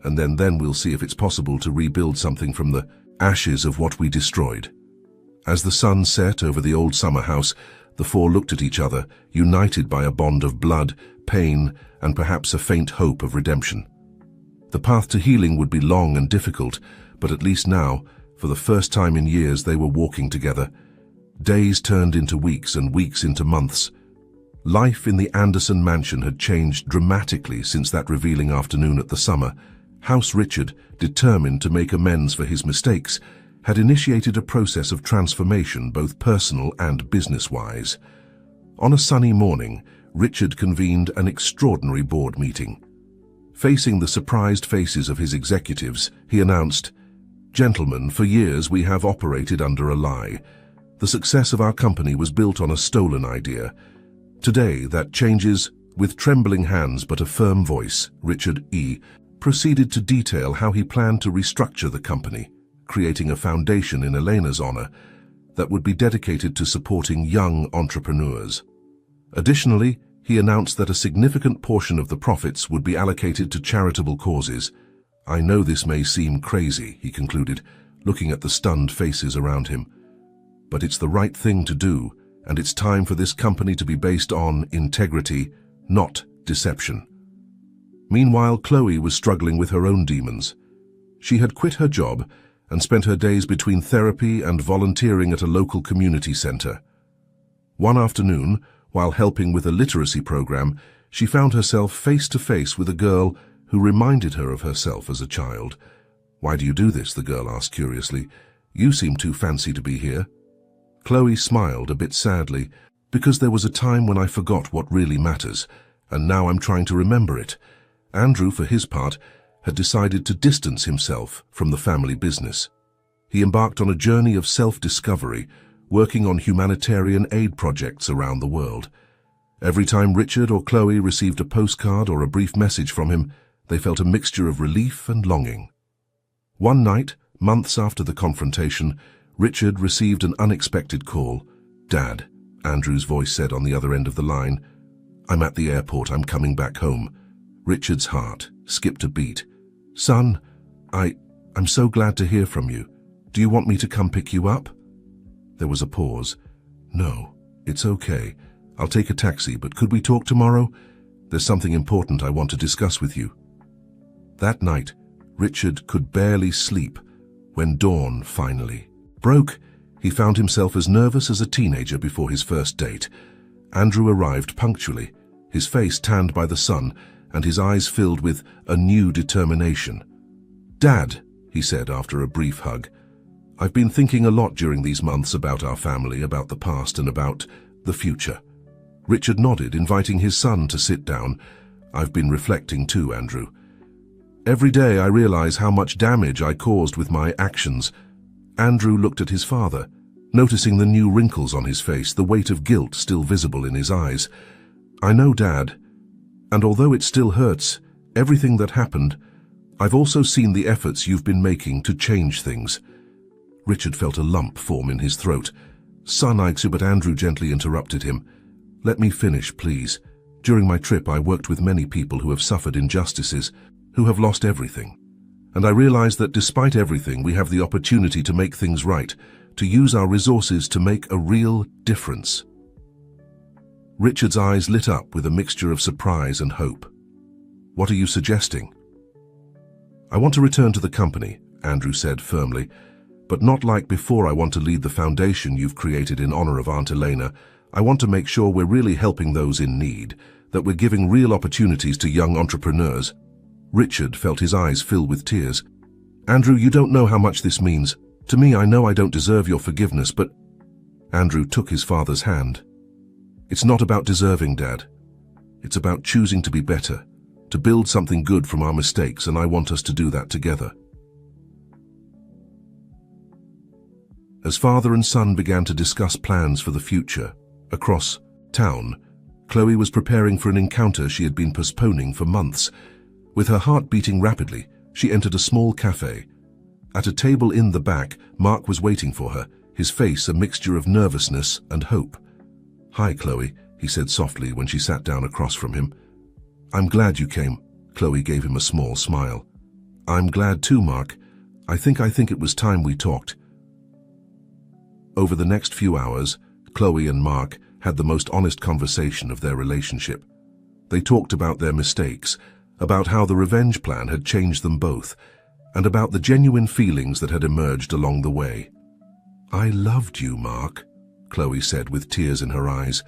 S1: and then we'll see if it's possible to rebuild something from the ashes of what we destroyed." As the sun set over the old summer house, the four looked at each other, united by a bond of blood, pain, and perhaps a faint hope of redemption. The path to healing would be long and difficult, but at least now, for the first time in years, they were walking together. Days turned into weeks and weeks into months. Life in the Anderson mansion had changed dramatically since that revealing afternoon at the summer. House Richard, determined to make amends for his mistakes, had initiated a process of transformation, both personal and business-wise. On a sunny morning, Richard convened an extraordinary board meeting. Facing the surprised faces of his executives, he announced, "Gentlemen, for years we have operated under a lie. The success of our company was built on a stolen idea. Today that changes." With trembling hands but a firm voice, Richard proceeded to detail how he planned to restructure the company, creating a foundation in Elena's honor that would be dedicated to supporting young entrepreneurs. Additionally, He announced that a significant portion of the profits would be allocated to charitable causes. "I know this may seem crazy," he concluded, looking at the stunned faces around him. "But it's the right thing to do, and it's time for this company to be based on integrity, not deception." Meanwhile, Chloe was struggling with her own demons. She had quit her job and spent her days between therapy and volunteering at a local community center. One afternoon, while helping with a literacy program, she found herself face to face with a girl who reminded her of herself as a child. "Why do you do this?" the girl asked curiously. "You seem too fancy to be here." Chloe smiled a bit sadly. "Because there was a time when I forgot what really matters, and now I'm trying to remember it." Andrew, for his part, had decided to distance himself from the family business. He embarked on a journey of self-discovery, working on humanitarian aid projects around the world. Every time Richard or Chloe received a postcard or a brief message from him, they felt a mixture of relief and longing. One night, months after the confrontation, Richard received an unexpected call. "Dad," Andrew's voice said on the other end of the line. "I'm at the airport. I'm coming back home." Richard's heart skipped a beat. "Son, I'm so glad to hear from you. Do you want me to come pick you up?" There was a pause. "No, it's okay. I'll take a taxi, but could we talk tomorrow? There's something important I want to discuss with you." That night, Richard could barely sleep when dawn finally broke. He found himself as nervous as a teenager before his first date. Andrew arrived punctually, his face tanned by the sun and his eyes filled with a new determination. "Dad," he said after a brief hug, "I've been thinking a lot during these months about our family, about the past and about the future." Richard nodded, inviting his son to sit down. "I've been reflecting too, Andrew. Every day I realize how much damage I caused with my actions." Andrew looked at his father, noticing the new wrinkles on his face, the weight of guilt still visible in his eyes. "I know, Dad, and although it still hurts, everything that happened, I've also seen the efforts you've been making to change things." Richard felt a lump form in his throat. "Son, but Andrew gently interrupted him. "Let me finish, please. During my trip, I worked with many people who have suffered injustices, who have lost everything. And I realized that despite everything, we have the opportunity to make things right, to use our resources to make a real difference." Richard's eyes lit up with a mixture of surprise and hope. "What are you suggesting?" "I want to return to the company," Andrew said firmly, "but not like before. I want to lead the foundation you've created in honor of Aunt Elena. I want to make sure we're really helping those in need, that we're giving real opportunities to young entrepreneurs." Richard felt his eyes fill with tears. "Andrew, you don't know how much this means. To me, I know I don't deserve your forgiveness, but..." Andrew took his father's hand. "It's not about deserving, Dad. It's about choosing to be better, to build something good from our mistakes, and I want us to do that together." As father and son began to discuss plans for the future, across town, Chloe was preparing for an encounter she had been postponing for months. With her heart beating rapidly, she entered a small cafe. At a table in the back, Mark was waiting for her, his face a mixture of nervousness and hope. "Hi, Chloe," he said softly when she sat down across from him. "I'm glad you came." Chloe gave him a small smile. "I'm glad too, Mark. I think it was time we talked." Over the next few hours, Chloe and Mark had the most honest conversation of their relationship. They talked about their mistakes, about how the revenge plan had changed them both, and about the genuine feelings that had emerged along the way. "I loved you, Mark," Chloe said with tears in her eyes.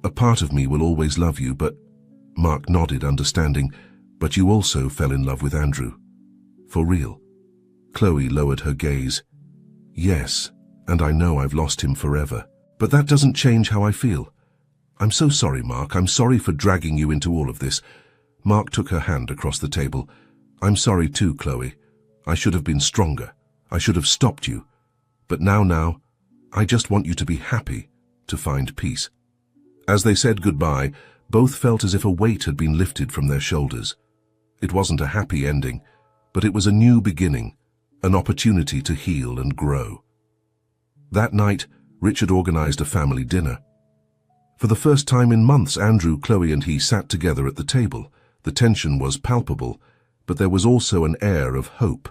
S1: "A part of me will always love you, but..." Mark nodded, understanding. "But you also fell in love with Andrew. For real?" Chloe lowered her gaze. "Yes, and I know I've lost him forever. But that doesn't change how I feel. I'm so sorry, Mark. I'm sorry for dragging you into all of this." Mark took her hand across the table. "I'm sorry too, Chloe. I should have been stronger. I should have stopped you. But now, I just want you to be happy, to find peace." As they said goodbye, both felt as if a weight had been lifted from their shoulders. It wasn't a happy ending, but it was a new beginning, an opportunity to heal and grow. That night, Richard organized a family dinner. For the first time in months, Andrew, Chloe and he sat together at the table. The tension was palpable, but there was also an air of hope.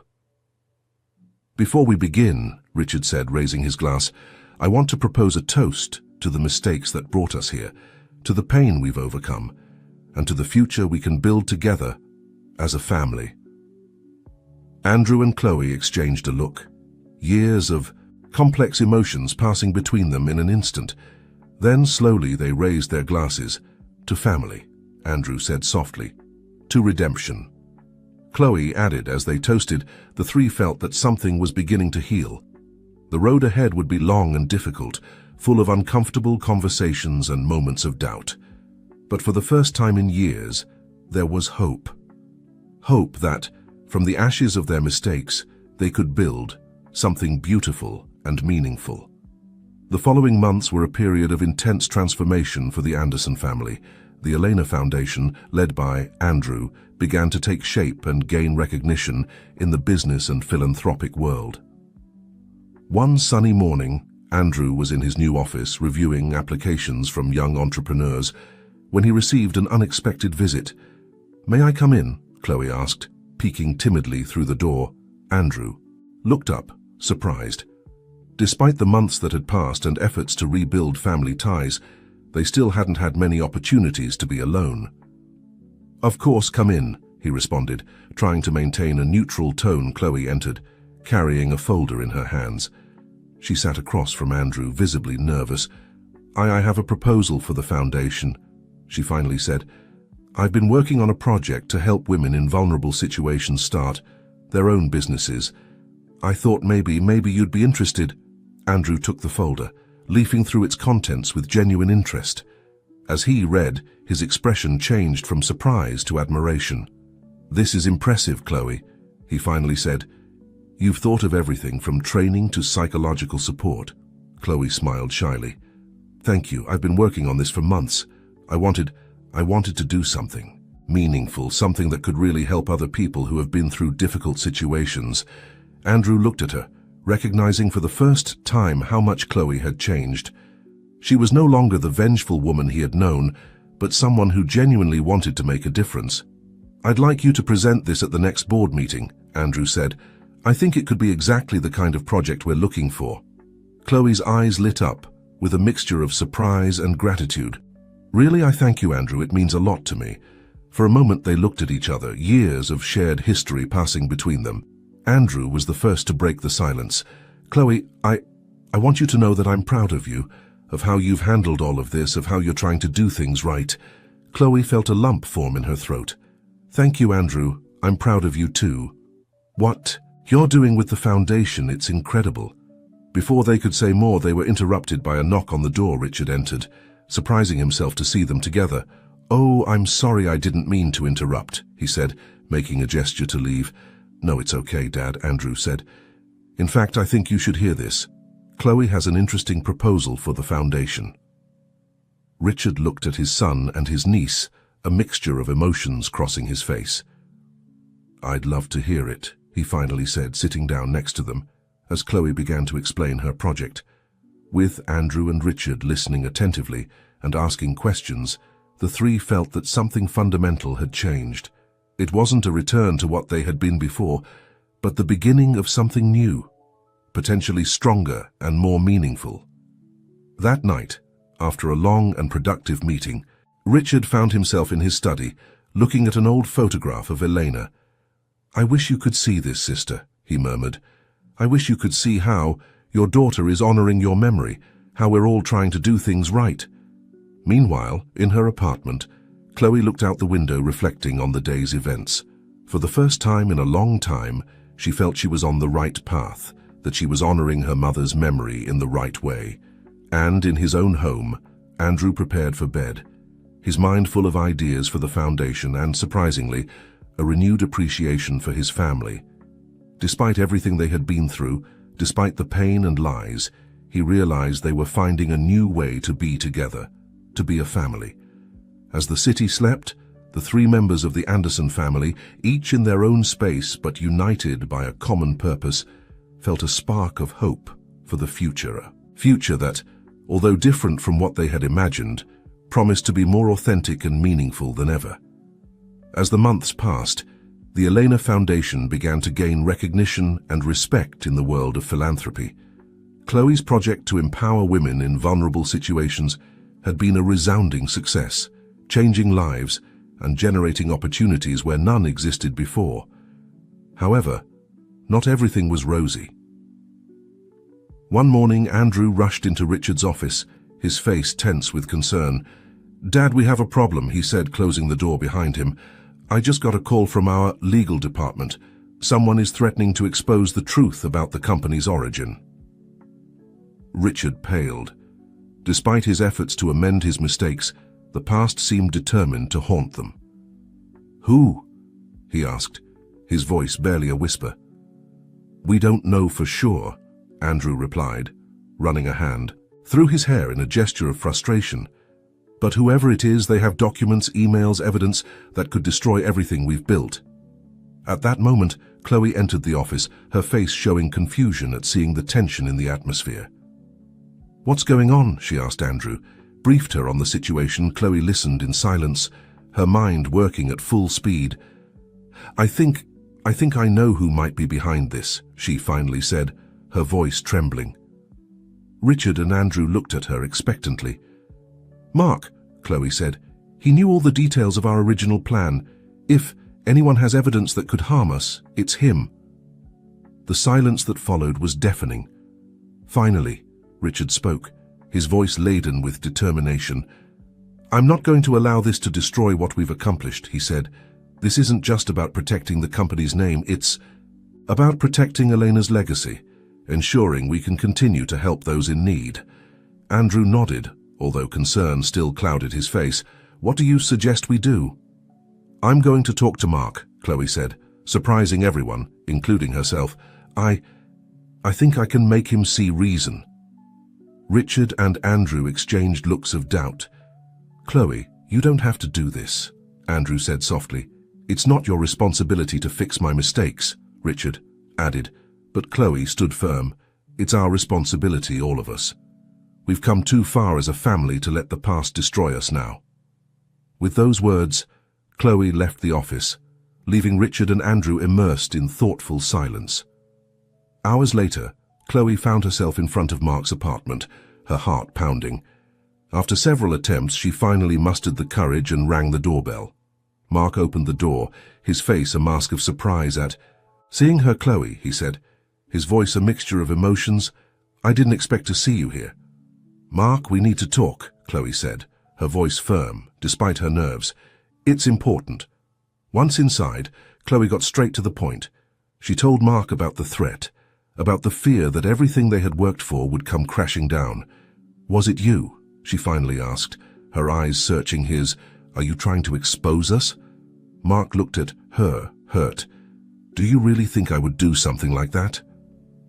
S1: "Before we begin," Richard said, raising his glass, "I want to propose a toast to the mistakes that brought us here, to the pain we've overcome, and to the future we can build together as a family." Andrew and Chloe exchanged a look, years of complex emotions passing between them in an instant. Then slowly they raised their glasses. "To family," Andrew said softly. "To redemption," Chloe added as they toasted. The three felt that something was beginning to heal. The road ahead would be long and difficult, full of uncomfortable conversations and moments of doubt. But for the first time in years, there was hope. Hope that, from the ashes of their mistakes, they could build something beautiful and meaningful. The following months were a period of intense transformation for the Anderson family. The Elena Foundation, led by Andrew, began to take shape and gain recognition in the business and philanthropic world. One sunny morning, Andrew was in his new office reviewing applications from young entrepreneurs when he received an unexpected visit. "May I come in?" Chloe asked, peeking timidly through the door. Andrew looked up, surprised. Despite the months that had passed and efforts to rebuild family ties, they still hadn't had many opportunities to be alone. "Of course, come in," he responded, trying to maintain a neutral tone. Chloe entered, carrying a folder in her hands. She sat across from Andrew, visibly nervous. I have a proposal for the foundation," she finally said. "I've been working on a project to help women in vulnerable situations start their own businesses. I thought maybe you'd be interested." Andrew took the folder, leafing through its contents with genuine interest. As he read, his expression changed from surprise to admiration. "This is impressive, Chloe," he finally said. "You've thought of everything from training to psychological support." Chloe smiled shyly. "Thank you. I've been working on this for months. I wanted to do something meaningful, something that could really help other people who have been through difficult situations." Andrew looked at her, recognizing for the first time how much Chloe had changed. She was no longer the vengeful woman he had known, but someone who genuinely wanted to make a difference. "I'd like you to present this at the next board meeting," Andrew said. "I think it could be exactly the kind of project we're looking for." Chloe's eyes lit up with a mixture of surprise and gratitude. "Really, I thank you, Andrew. It means a lot to me." For a moment they looked at each other, years of shared history passing between them. Andrew was the first to break the silence. "Chloe, I want you to know that I'm proud of you, of how you've handled all of this, of how you're trying to do things right." Chloe felt a lump form in her throat. "Thank you, Andrew. I'm proud of you too. What you're doing with the foundation, it's incredible." Before they could say more, they were interrupted by a knock on the door. Richard entered, surprising himself to see them together. "Oh, I'm sorry, I didn't mean to interrupt," he said, making a gesture to leave. "No, it's okay, Dad," Andrew said. "In fact, I think you should hear this. Chloe has an interesting proposal for the foundation." Richard looked at his son and his niece, a mixture of emotions crossing his face. "I'd love to hear it," he finally said, sitting down next to them, as Chloe began to explain her project. With Andrew and Richard listening attentively and asking questions, the three felt that something fundamental had changed. It wasn't a return to what they had been before, but the beginning of something new, potentially stronger and more meaningful. That night, after a long and productive meeting, Richard found himself in his study, looking at an old photograph of Elena. "I wish you could see this, sister," he murmured. "I wish you could see how your daughter is honoring your memory, how we're all trying to do things right." Meanwhile, in her apartment, Chloe looked out the window, reflecting on the day's events. For the first time in a long time, she felt she was on the right path, that she was honoring her mother's memory in the right way. And in his own home, Andrew prepared for bed, his mind full of ideas for the foundation and, surprisingly, a renewed appreciation for his family. Despite everything they had been through, despite the pain and lies, he realized they were finding a new way to be together, to be a family. As the city slept, the three members of the Anderson family, each in their own space but united by a common purpose, felt a spark of hope for the future. A future that, although different from what they had imagined, promised to be more authentic and meaningful than ever. As the months passed, the Elena Foundation began to gain recognition and respect in the world of philanthropy. Chloe's project to empower women in vulnerable situations had been a resounding success, changing lives and generating opportunities where none existed before. However, not everything was rosy. One morning, Andrew rushed into Richard's office, his face tense with concern. "Dad, we have a problem," he said, closing the door behind him. "I just got a call from our legal department. Someone is threatening to expose the truth about the company's origin." Richard paled. Despite his efforts to amend his mistakes, the past seemed determined to haunt them. "Who?" he asked, his voice barely a whisper. "We don't know for sure," Andrew replied, running a hand through his hair in a gesture of frustration. "But whoever it is, they have documents, emails, evidence that could destroy everything we've built." At that moment, Chloe entered the office, her face showing confusion at seeing the tension in the atmosphere. "What's going on?" she asked Andrew. Briefed her on the situation. Chloe listened in silence, her mind working at full speed. I think I know who might be behind this," she finally said, her voice trembling. Richard and Andrew looked at her expectantly. "Mark," Chloe said, "he knew all the details of our original plan. If anyone has evidence that could harm us, it's him." The silence that followed was deafening. Finally, Richard spoke, his voice laden with determination. "I'm not going to allow this to destroy what we've accomplished," he said. "This isn't just about protecting the company's name, it's about protecting Elena's legacy, ensuring we can continue to help those in need." Andrew nodded, although concern still clouded his face. "What do you suggest we do?" "I'm going to talk to Mark," Chloe said, surprising everyone, including herself. I think I can make him see reason." Richard and Andrew exchanged looks of doubt. "Chloe, you don't have to do this," Andrew said softly. "It's not your responsibility to fix my mistakes," Richard added, but Chloe stood firm. "It's our responsibility, all of us. We've come too far as a family to let the past destroy us now." With those words, Chloe left the office, leaving Richard and Andrew immersed in thoughtful silence. Hours later, Chloe found herself in front of Mark's apartment, her heart pounding. After several attempts, she finally mustered the courage and rang the doorbell. Mark opened the door, his face a mask of surprise at seeing her. "Chloe," he said, his voice a mixture of emotions, "I didn't expect to see you here." "Mark, we need to talk," Chloe said, her voice firm, despite her nerves. "It's important." Once inside, Chloe got straight to the point. She told Mark about the threat, about the fear that everything they had worked for would come crashing down. "Was it you?" she finally asked, her eyes searching his. "Are you trying to expose us?" Mark looked at her, hurt. "Do you really think I would do something like that?"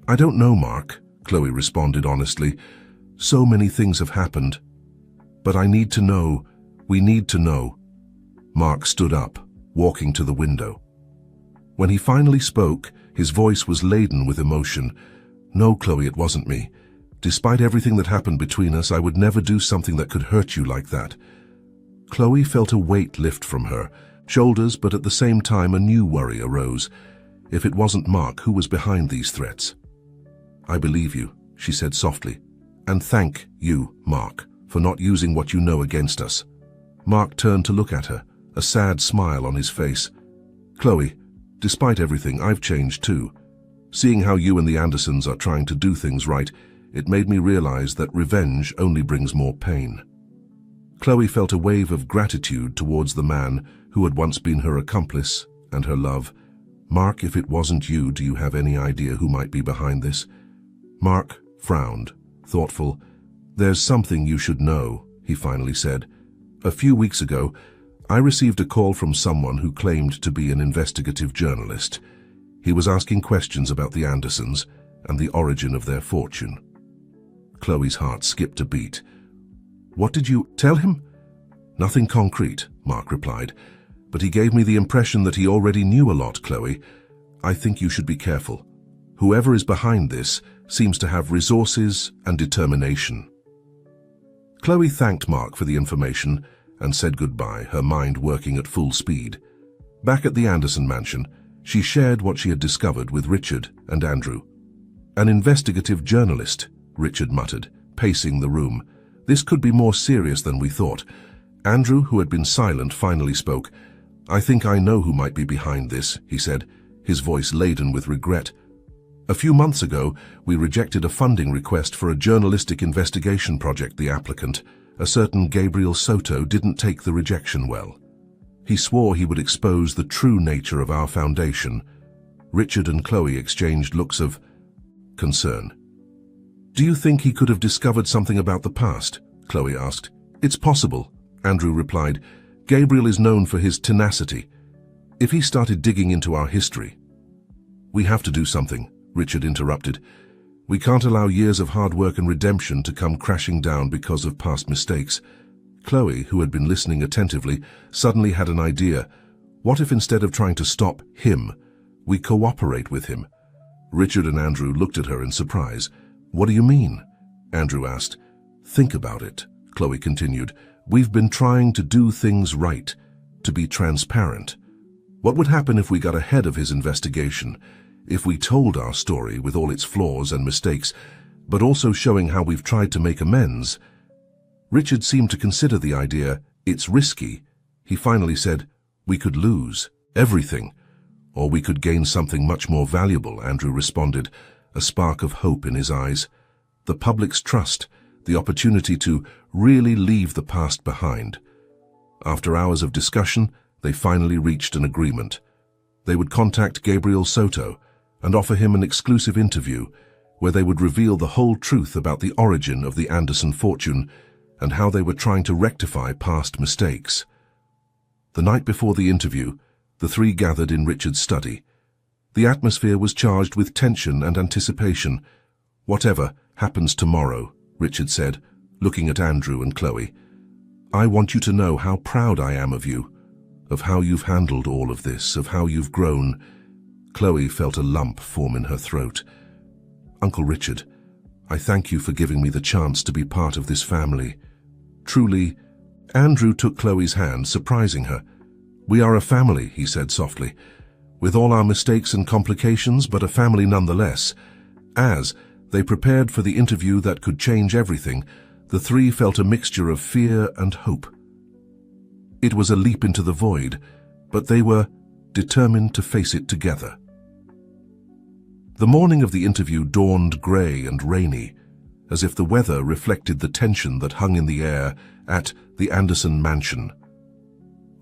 S1: "I don't know, Mark," Chloe responded honestly. "So many things have happened. But I need to know. We need to know." Mark stood up, walking to the window. When he finally spoke, his voice was laden with emotion. "No, Chloe, it wasn't me. Despite everything that happened between us, I would never do something that could hurt you like that." Chloe felt a weight lift from her shoulders, but at the same time a new worry arose. If it wasn't Mark, who was behind these threats? "I believe you," she said softly. "And thank you, Mark, for not using what you know against us." Mark turned to look at her, a sad smile on his face. "Chloe, despite everything, I've changed too. Seeing how you and the Andersons are trying to do things right, it made me realize that revenge only brings more pain." Chloe felt a wave of gratitude towards the man who had once been her accomplice and her love. "Mark, if it wasn't you, do you have any idea who might be behind this?" Mark frowned, thoughtful. "There's something you should know," he finally said. "A few weeks ago, I received a call from someone who claimed to be an investigative journalist. He was asking questions about the Andersons and the origin of their fortune." Chloe's heart skipped a beat. "What did you tell him?" "Nothing concrete," Mark replied, "but he gave me the impression that he already knew a lot, Chloe. I think you should be careful. Whoever is behind this seems to have resources and determination." Chloe thanked Mark for the information and said goodbye, her mind working at full speed. Back at the Anderson mansion, she shared what she had discovered with Richard and Andrew. "An investigative journalist," Richard muttered, pacing the room. "This could be more serious than we thought." Andrew, who had been silent, finally spoke. "I think I know who might be behind this," he said, his voice laden with regret. "A few months ago, we rejected a funding request for a journalistic investigation project. The applicant, a certain Gabriel Soto, didn't take the rejection well. He swore he would expose the true nature of our foundation." Richard and Chloe exchanged looks of concern. "Do you think he could have discovered something about the past?" Chloe asked. "It's possible," Andrew replied. "Gabriel is known for his tenacity. If he started digging into our history—" "We have to do something," Richard interrupted. "We can't allow years of hard work and redemption to come crashing down because of past mistakes." Chloe, who had been listening attentively, suddenly had an idea. What if instead of trying to stop him, we cooperate with him? Richard and Andrew looked at her in surprise. "What do you mean?" Andrew asked. "Think about it," Chloe continued. "We've been trying to do things right, to be transparent. What would happen if we got ahead of his investigation? If we told our story with all its flaws and mistakes, but also showing how we've tried to make amends?" Richard seemed to consider the idea. "It's risky." He finally said, "We could lose everything, or we could gain something much more valuable," Andrew responded, a spark of hope in his eyes. "The public's trust, the opportunity to really leave the past behind." After hours of discussion, they finally reached an agreement. They would contact Gabriel Soto and offer him an exclusive interview where they would reveal the whole truth about the origin of the Anderson fortune and how they were trying to rectify past mistakes. The night before the interview, the three gathered in Richard's study. The atmosphere was charged with tension and anticipation. "Whatever happens tomorrow," Richard said, looking at Andrew and Chloe, "I want you to know how proud I am of you, of how you've handled all of this, of how you've grown." Chloe felt a lump form in her throat. "Uncle Richard, I thank you for giving me the chance to be part of this family. Truly." Andrew took Chloe's hand, surprising her. "We are a family," he said softly, "with all our mistakes and complications, but a family nonetheless." As they prepared for the interview that could change everything, the three felt a mixture of fear and hope. It was a leap into the void, but they were determined to face it together. The morning of the interview dawned grey and rainy, as if the weather reflected the tension that hung in the air at the Anderson mansion.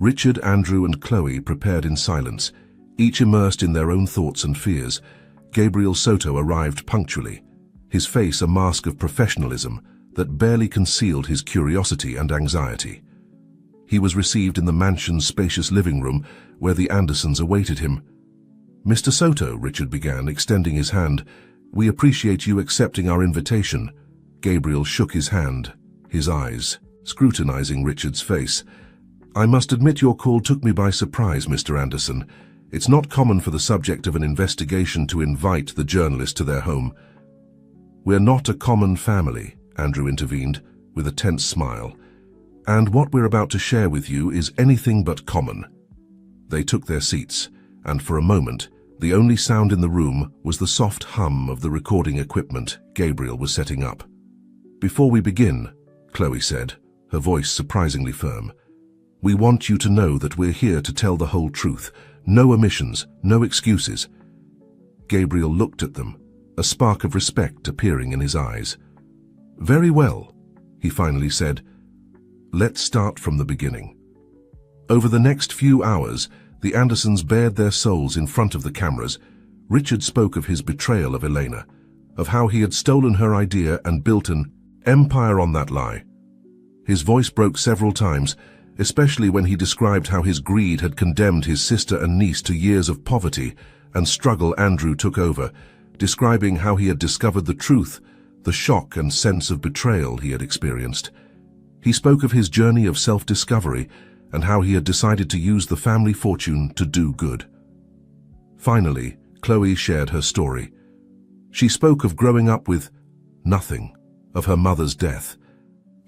S1: Richard, Andrew, and Chloe prepared in silence, each immersed in their own thoughts and fears. Gabriel Soto arrived punctually, his face a mask of professionalism that barely concealed his curiosity and anxiety. He was received in the mansion's spacious living room, where the Andersons awaited him. "Mr. Soto," Richard began, extending his hand, "we appreciate you accepting our invitation." Gabriel shook his hand, his eyes scrutinizing Richard's face. "I must admit your call took me by surprise, Mr. Anderson. It's not common for the subject of an investigation to invite the journalist to their home." "We're not a common family," Andrew intervened, with a tense smile. "And what we're about to share with you is anything but common." They took their seats, and for a moment, the only sound in the room was the soft hum of the recording equipment Gabriel was setting up. "Before we begin," Chloe said, her voice surprisingly firm, "we want you to know that we're here to tell the whole truth. No omissions, no excuses." Gabriel looked at them, a spark of respect appearing in his eyes. "Very well," he finally said. "Let's start from the beginning." Over the next few hours, the Andersons bared their souls in front of the cameras. Richard spoke of his betrayal of Elena, of how he had stolen her idea and built an empire on that lie. His voice broke several times, especially when he described how his greed had condemned his sister and niece to years of poverty and struggle. Andrew took over, describing how he had discovered the truth, the shock and sense of betrayal he had experienced. He spoke of his journey of self-discovery and how he had decided to use the family fortune to do good. Finally, Chloe shared her story. She spoke of growing up with nothing, of her mother's death,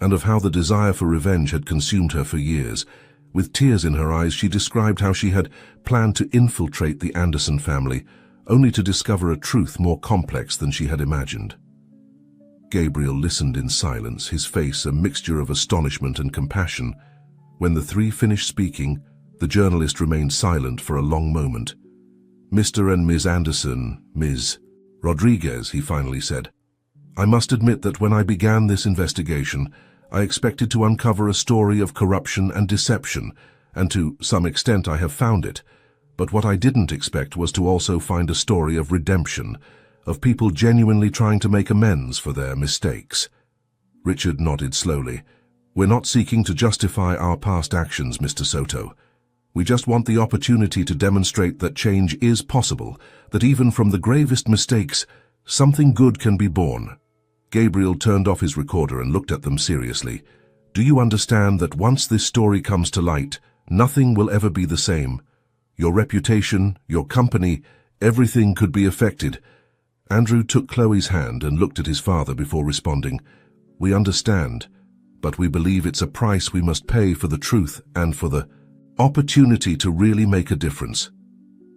S1: and of how the desire for revenge had consumed her for years. With tears in her eyes, she described how she had planned to infiltrate the Anderson family, only to discover a truth more complex than she had imagined. Gabriel listened in silence, his face a mixture of astonishment and compassion. When the three finished speaking, the journalist remained silent for a long moment. "Mr. and Ms. Anderson, Ms. Rodriguez," he finally said, "I must admit that when I began this investigation, I expected to uncover a story of corruption and deception, and to some extent I have found it. But what I didn't expect was to also find a story of redemption, of people genuinely trying to make amends for their mistakes." Richard nodded slowly. "We're not seeking to justify our past actions, Mr. Soto. We just want the opportunity to demonstrate that change is possible, that even from the gravest mistakes, something good can be born." Gabriel turned off his recorder and looked at them seriously. "Do you understand that once this story comes to light, nothing will ever be the same? Your reputation, your company, everything could be affected." Andrew took Chloe's hand and looked at his father before responding. "We understand, but we believe it's a price we must pay for the truth and for the opportunity to really make a difference."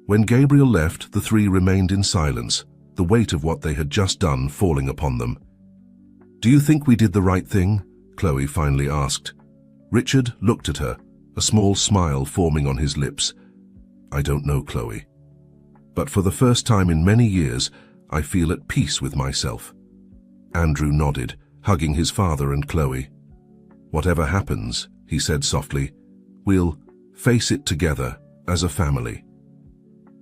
S1: When Gabriel left, the three remained in silence, the weight of what they had just done falling upon them. "Do you think we did the right thing?" Chloe finally asked. Richard looked at her, a small smile forming on his lips. "I don't know, Chloe. But for the first time in many years, I feel at peace with myself." Andrew nodded, hugging his father and Chloe. "Whatever happens," he said softly, "we'll face it together as a family."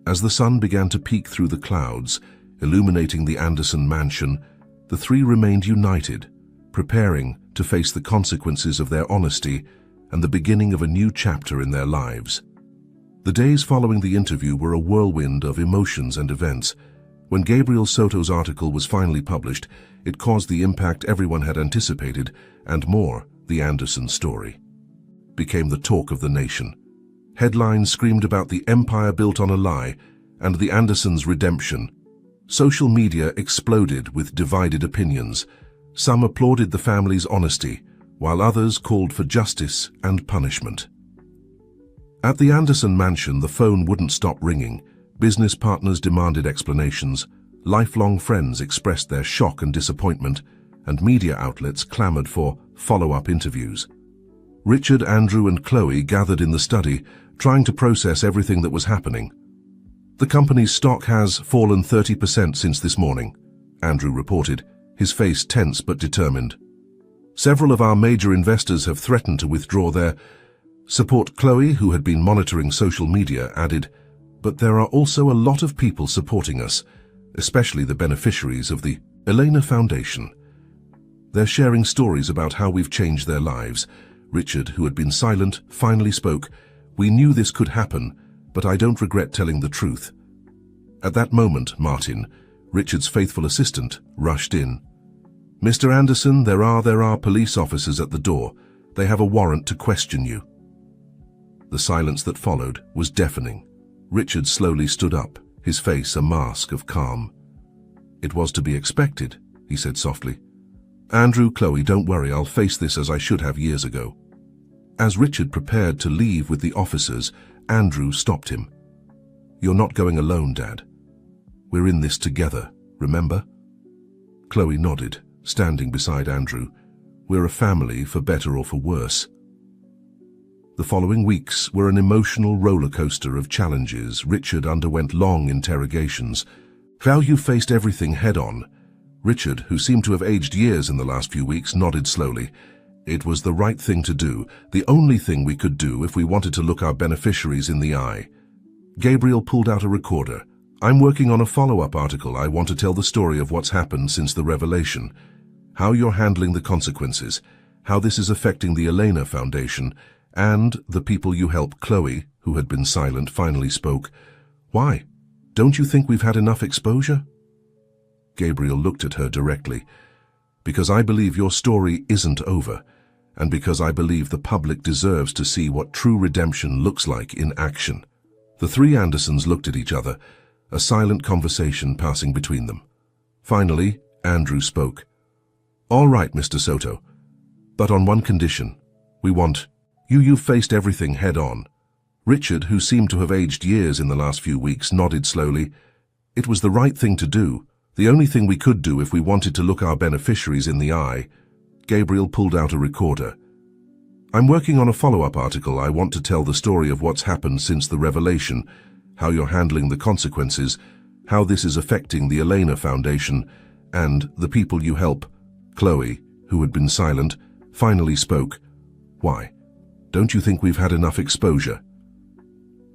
S1: As the sun began to peek through the clouds, illuminating the Anderson mansion, the three remained united, preparing to face the consequences of their honesty and the beginning of a new chapter in their lives. The days following the interview were a whirlwind of emotions and events. When Gabriel Soto's article was finally published, it caused the impact everyone had anticipated, and more. The Anderson story became the talk of the nation. Headlines screamed about the empire built on a lie and the Andersons' redemption. Social media exploded with divided opinions. Some applauded the family's honesty, while others called for justice and punishment. At the Anderson mansion, the phone wouldn't stop ringing. Business partners demanded explanations, lifelong friends expressed their shock and disappointment, and media outlets clamored for follow-up interviews. Richard, Andrew, and Chloe gathered in the study, trying to process everything that was happening. "The company's stock has fallen 30% since this morning," Andrew reported, his face tense but determined. "Several of our major investors have threatened to withdraw their support." Chloe, who had been monitoring social media, added, "But there are also a lot of people supporting us, especially the beneficiaries of the Elena Foundation. They're sharing stories about how we've changed their lives." Richard, who had been silent, finally spoke. "We knew this could happen, but I don't regret telling the truth." At that moment, Martin, Richard's faithful assistant, rushed in. "Mr. Anderson, there are police officers at the door. They have a warrant to question you." The silence that followed was deafening. Richard slowly stood up, his face a mask of calm. "It was to be expected," he said softly. "Andrew, Chloe, don't worry, I'll face this as I should have years ago." As Richard prepared to leave with the officers, Andrew stopped him. "You're not going alone, Dad. We're in this together, remember?" Chloe nodded, standing beside Andrew. "We're a family, for better or for worse." The following weeks were an emotional roller coaster of challenges. Richard underwent long interrogations. Value faced everything head-on. Richard, who seemed to have aged years in the last few weeks, nodded slowly. It was the right thing to do, the only thing we could do if we wanted to look our beneficiaries in the eye. Gabriel pulled out a recorder. "I'm working on a follow-up article. I want to tell the story of what's happened since the revelation, how you're handling the consequences, how this is affecting the Elena Foundation, and the people you help." Chloe, who had been silent, finally spoke. "Why? Don't you think we've had enough exposure?" Gabriel looked at her directly. "Because I believe your story isn't over, and because I believe the public deserves to see what true redemption looks like in action." The three Andersons looked at each other, a silent conversation passing between them. Finally, Andrew spoke. "All right, Mr. Soto. But on one condition. We want you've faced everything head on. Richard, who seemed to have aged years in the last few weeks, nodded slowly. It was the right thing to do, the only thing we could do if we wanted to look our beneficiaries in the eye. Gabriel pulled out a recorder. I'm working on a follow-up article. I want to tell the story of what's happened since the revelation, how you're handling the consequences, how this is affecting the Elena Foundation, and the people you help. Chloe, who had been silent, finally spoke. Why? Don't you think we've had enough exposure?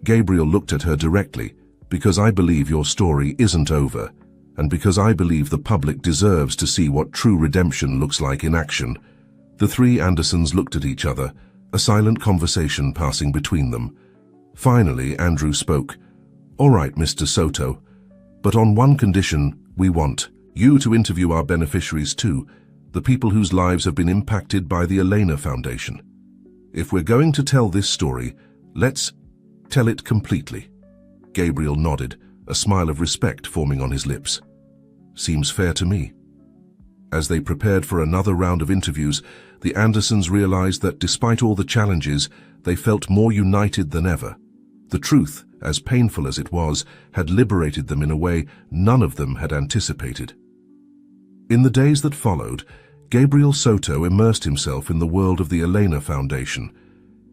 S1: Gabriel looked at her directly. Because I believe your story isn't over, and because I believe the public deserves to see what true redemption looks like in action. The three Andersons looked at each other, a silent conversation passing between them. Finally, Andrew spoke. All right, Mr. Soto, but on one condition. We want you to interview our beneficiaries too, the people whose lives have been impacted by the Elena Foundation. If we're going to tell this story, let's tell it completely. Gabriel nodded, a smile of respect forming on his lips. Seems fair to me. As they prepared for another round of interviews, the Andersons realized that despite all the challenges, they felt more united than ever. The truth, as painful as it was, had liberated them in a way none of them had anticipated. In the days that followed, Gabriel Soto immersed himself in the world of the Elena Foundation.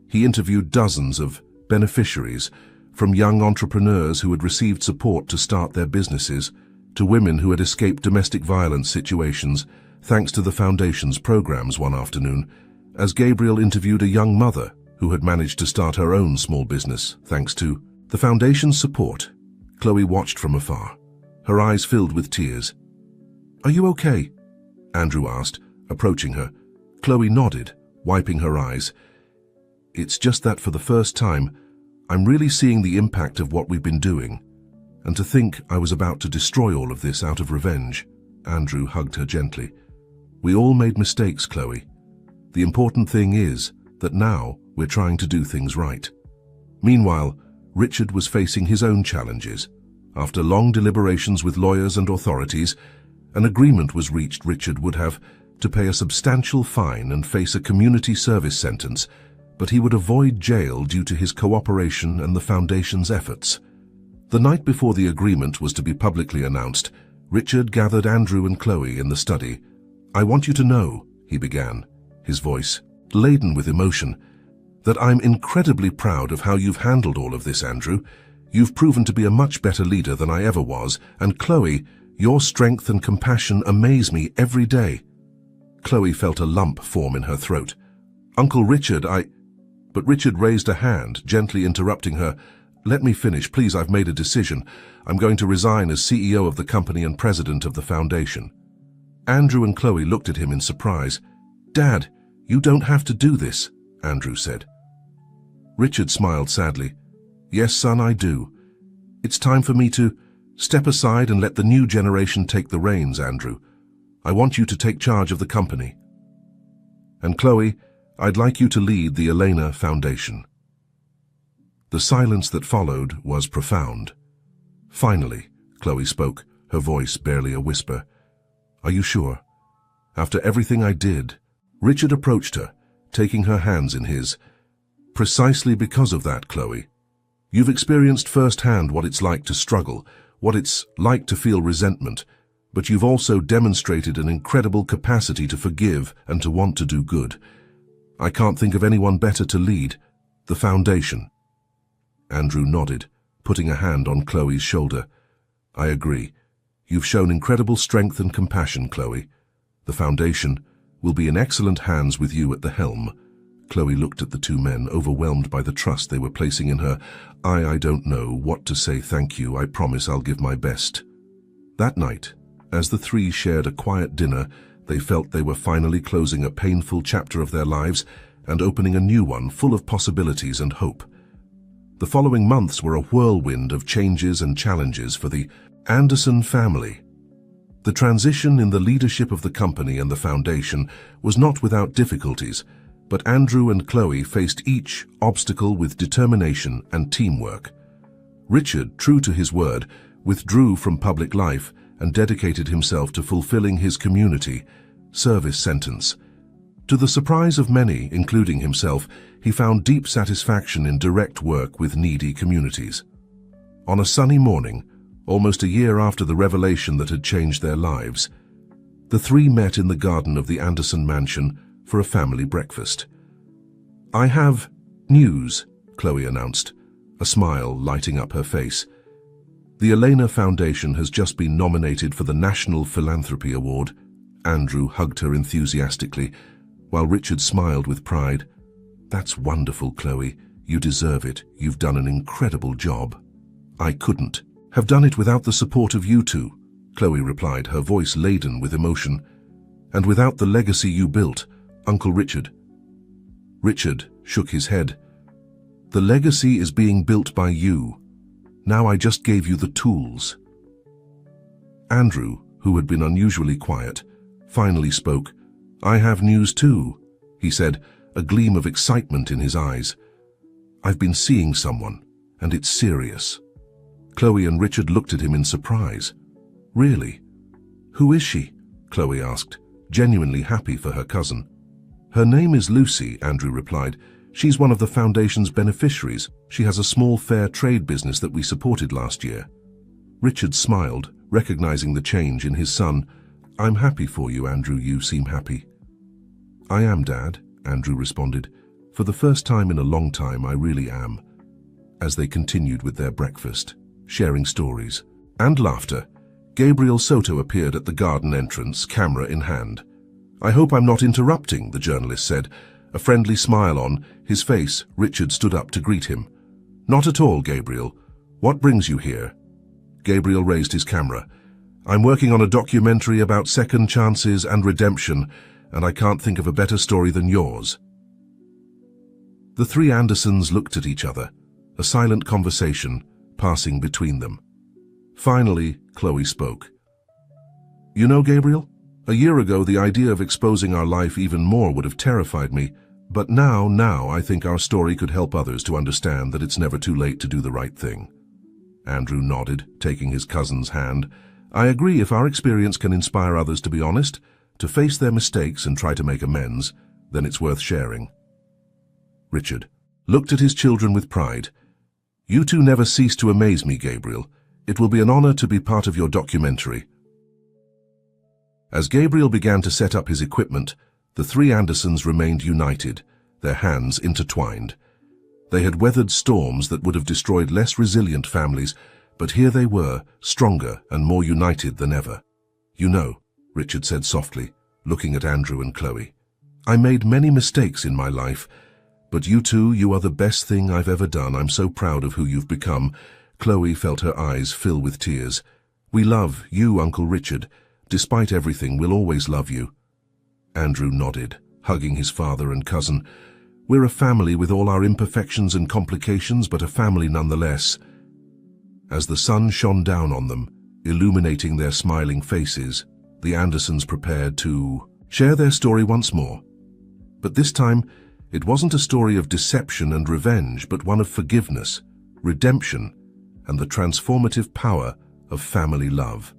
S1: He interviewed dozens of beneficiaries, from young entrepreneurs who had received support to start their businesses, to women who had escaped domestic violence situations thanks to the Foundation's programs one afternoon, as Gabriel interviewed a young mother who had managed to start her own small business thanks to the Foundation's support. Chloe watched from afar, her eyes filled with tears. Are you okay? Andrew asked, approaching her. Chloe nodded, wiping her eyes. It's just that for the first time, I'm really seeing the impact of what we've been doing. And to think I was about to destroy all of this out of revenge. Andrew hugged her gently. We all made mistakes, Chloe. The important thing is that now we're trying to do things right. Meanwhile, Richard was facing his own challenges. After long deliberations with lawyers and authorities, an agreement was reached. Richard would have to pay a substantial fine and face a community service sentence, but he would avoid jail due to his cooperation and the Foundation's efforts. The night before the agreement was to be publicly announced, Richard gathered Andrew and Chloe in the study. I want you to know, he began, his voice laden with emotion, that I'm incredibly proud of how you've handled all of this, Andrew. You've proven to be a much better leader than I ever was, and Chloe, your strength and compassion amaze me every day. Chloe felt a lump form in her throat. Uncle Richard, But Richard raised a hand, gently interrupting her. Let me finish, please. I've made a decision. I'm going to resign as CEO of the company and president of the foundation. Andrew and Chloe looked at him in surprise. Dad, you don't have to do this, Andrew said. Richard smiled sadly. Yes, son, I do. It's time for me to step aside and let the new generation take the reins, Andrew. I want you to take charge of the company. And Chloe, I'd like you to lead the Elena Foundation. The silence that followed was profound. Finally, Chloe spoke, her voice barely a whisper. Are you sure? After everything I did, Richard approached her, taking her hands in his. Precisely because of that, Chloe. You've experienced firsthand what it's like to struggle, what it's like to feel resentment, but you've also demonstrated an incredible capacity to forgive and to want to do good. I can't think of anyone better to lead the foundation. Andrew nodded, putting a hand on Chloe's shoulder. I agree. You've shown incredible strength and compassion, Chloe. The foundation will be in excellent hands with you at the helm. Chloe looked at the two men, overwhelmed by the trust they were placing in her. I don't know what to say. Thank you. I promise I'll give my best. That night, as the three shared a quiet dinner, they felt they were finally closing a painful chapter of their lives and opening a new one full of possibilities and hope. The following months were a whirlwind of changes and challenges for the Anderson family. The transition in the leadership of the company and the foundation was not without difficulties, but Andrew and Chloe faced each obstacle with determination and teamwork. Richard, true to his word, withdrew from public life and dedicated himself to fulfilling his community service sentence. To the surprise of many, including himself, he found deep satisfaction in direct work with needy communities. On a sunny morning, almost a year after the revelation that had changed their lives, the three met in the garden of the Anderson mansion for a family breakfast. "I have news," Chloe announced, a smile lighting up her face. "The Elena Foundation has just been nominated for the National Philanthropy Award." Andrew hugged her enthusiastically, while Richard smiled with pride. "That's wonderful, Chloe. You deserve it. You've done an incredible job." "I couldn't have done it without the support of you two," Chloe replied, her voice laden with emotion. "And without the legacy you built, Uncle Richard." Richard shook his head. "The legacy is being built by you. Now I just gave you the tools." Andrew, who had been unusually quiet, finally spoke. "I have news too," he said, a gleam of excitement in his eyes. "I've been seeing someone, and it's serious." Chloe and Richard looked at him in surprise. "Really? Who is she?" Chloe asked, genuinely happy for her cousin. "Her name is Lucy," Andrew replied. "She's one of the foundation's beneficiaries. She has a small fair trade business that we supported last year." Richard smiled, recognizing the change in his son. "I'm happy for you, Andrew. You seem happy." "I am, Dad," Andrew responded. "For the first time in a long time, I really am." As they continued with their breakfast, sharing stories and laughter, Gabriel Soto appeared at the garden entrance, camera in hand. "I hope I'm not interrupting," the journalist said. A friendly smile on his face, Richard stood up to greet him. "Not at all, Gabriel. What brings you here?" Gabriel raised his camera. "I'm working on a documentary about second chances and redemption, and I can't think of a better story than yours." The three Andersons looked at each other, a silent conversation passing between them. Finally, Chloe spoke. "You know, Gabriel, a year ago the idea of exposing our life even more would have terrified me, but now I think our story could help others to understand that it's never too late to do the right thing." Andrew nodded, taking his cousin's hand. "I agree, if our experience can inspire others to be honest, to face their mistakes and try to make amends, then it's worth sharing." Richard looked at his children with pride. "You two never cease to amaze me, Gabriel. It will be an honor to be part of your documentary." As Gabriel began to set up his equipment, the three Andersons remained united, their hands intertwined. They had weathered storms that would have destroyed less resilient families, but here they were, stronger and more united than ever. "You know," Richard said softly, looking at Andrew and Chloe, "I made many mistakes in my life, but you two, you are the best thing I've ever done. I'm so proud of who you've become." Chloe felt her eyes fill with tears. "We love you, Uncle Richard. Despite everything, we'll always love you." Andrew nodded, hugging his father and cousin. "We're a family with all our imperfections and complications, but a family nonetheless." As the sun shone down on them, illuminating their smiling faces, the Andersons prepared to share their story once more. But this time, it wasn't a story of deception and revenge, but one of forgiveness, redemption, and the transformative power of family love.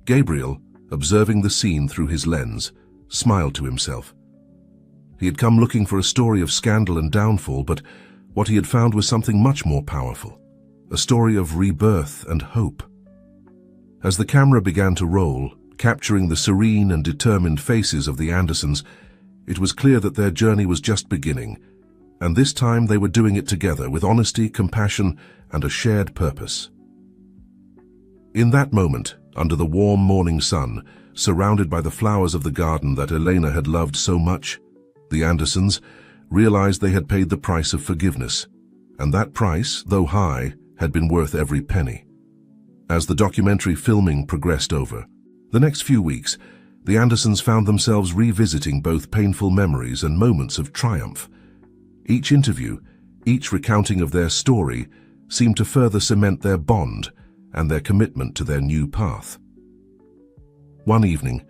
S1: Gabriel, observing the scene through his lens, smiled to himself. He had come looking for a story of scandal and downfall, but what he had found was something much more powerful, a story of rebirth and hope. As the camera began to roll, capturing the serene and determined faces of the Andersons, it was clear that their journey was just beginning, and this time they were doing it together with honesty, compassion, and a shared purpose. In that moment, under the warm morning sun, surrounded by the flowers of the garden that Elena had loved so much, the Andersons realized they had paid the price of forgiveness, and that price, though high, had been worth every penny. As the documentary filming progressed over the next few weeks, the Andersons found themselves revisiting both painful memories and moments of triumph. Each interview, each recounting of their story, seemed to further cement their bond and their commitment to their new path. One evening,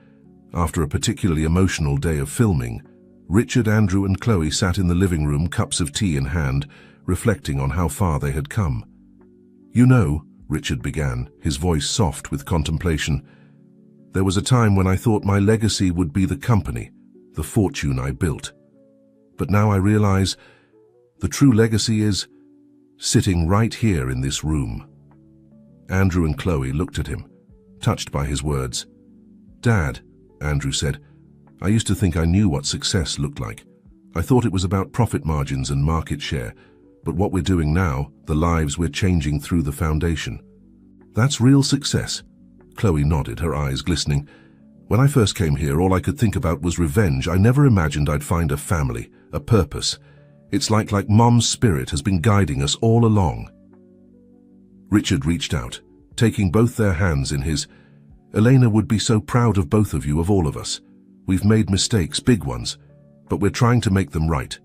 S1: after a particularly emotional day of filming, Richard, Andrew, and Chloe sat in the living room, cups of tea in hand, reflecting on how far they had come. "You know," Richard began, his voice soft with contemplation, "there was a time when I thought my legacy would be the company, the fortune I built. But now I realize the true legacy is sitting right here in this room." Andrew and Chloe looked at him, touched by his words. "Dad," Andrew said, "I used to think I knew what success looked like. I thought it was about profit margins and market share, but what we're doing now, the lives we're changing through the foundation. That's real success." Chloe nodded, her eyes glistening. "When I first came here, all I could think about was revenge. I never imagined I'd find a family, a purpose. It's like Mom's spirit has been guiding us all along." Richard reached out, taking both their hands in his. "Elena would be so proud of both of you, of all of us. We've made mistakes, big ones, but we're trying to make them right.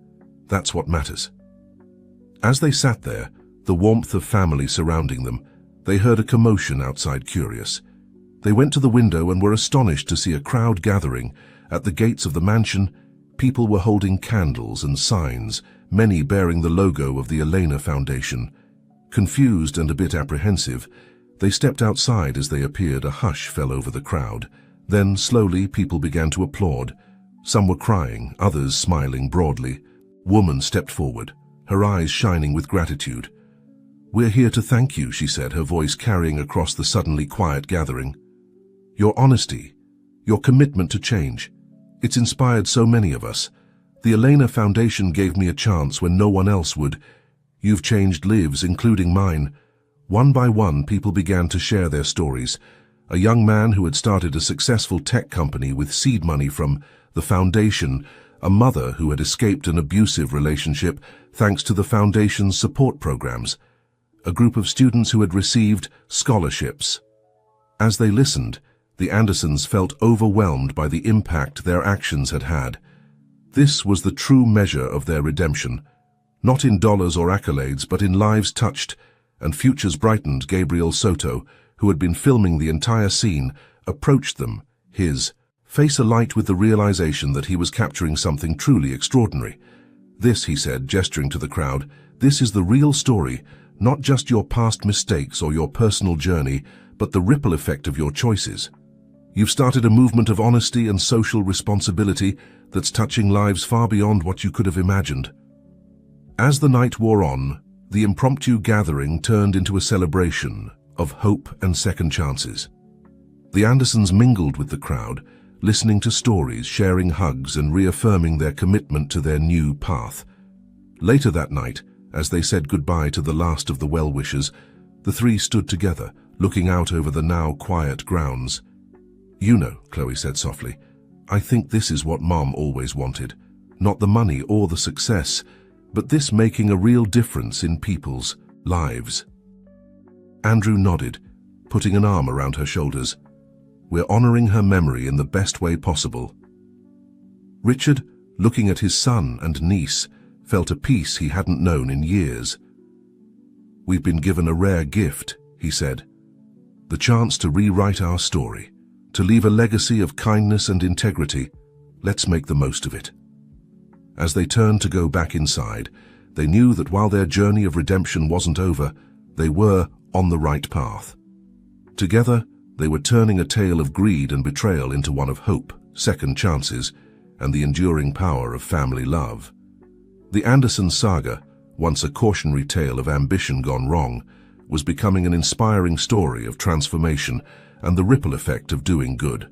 S1: That's what matters." As they sat there, the warmth of family surrounding them, they heard a commotion outside, curious. They went to the window and were astonished to see a crowd gathering. At the gates of the mansion, people were holding candles and signs, many bearing the logo of the Elena Foundation. Confused and a bit apprehensive, they stepped outside. As they appeared, a hush fell over the crowd. Then, slowly, people began to applaud. Some were crying, others smiling broadly. Woman stepped forward, her eyes shining with gratitude. "We're here to thank you," she said, her voice carrying across the suddenly quiet gathering. "Your honesty, your commitment to change, it's inspired so many of us. The Elena Foundation gave me a chance when no one else would. You've changed lives, including mine." One by one, people began to share their stories. A young man who had started a successful tech company with seed money from the foundation, a mother who had escaped an abusive relationship thanks to the foundation's support programs, a group of students who had received scholarships. As they listened, the Andersons felt overwhelmed by the impact their actions had had. This was the true measure of their redemption, not in dollars or accolades, but in lives touched and futures brightened. Gabriel Soto, who had been filming the entire scene, approached them, his face alight with the realization that he was capturing something truly extraordinary. "This," he said, gesturing to the crowd, "this is the real story, not just your past mistakes or your personal journey, but the ripple effect of your choices. You've started a movement of honesty and social responsibility that's touching lives far beyond what you could have imagined." As the night wore on, the impromptu gathering turned into a celebration of hope and second chances. The Andersons mingled with the crowd, listening to stories, sharing hugs, and reaffirming their commitment to their new path. Later that night, as they said goodbye to the last of the well-wishers, the three stood together, looking out over the now quiet grounds. "You know," Chloe said softly, "I think this is what Mom always wanted. Not the money or the success, but this making a real difference in people's lives." Andrew nodded, putting an arm around her shoulders. "We're honoring her memory in the best way possible." Richard, looking at his son and niece, felt a peace he hadn't known in years. "We've been given a rare gift," he said. "The chance to rewrite our story, to leave a legacy of kindness and integrity. Let's make the most of it." As they turned to go back inside, they knew that while their journey of redemption wasn't over, they were on the right path. Together, they were turning a tale of greed and betrayal into one of hope, second chances, and the enduring power of family love. The Anderson saga, once a cautionary tale of ambition gone wrong, was becoming an inspiring story of transformation and the ripple effect of doing good.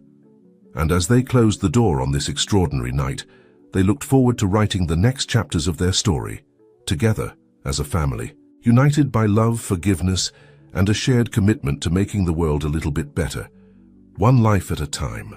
S1: And as they closed the door on this extraordinary night, they looked forward to writing the next chapters of their story, together as a family, united by love, forgiveness, and a shared commitment to making the world a little bit better, one life at a time.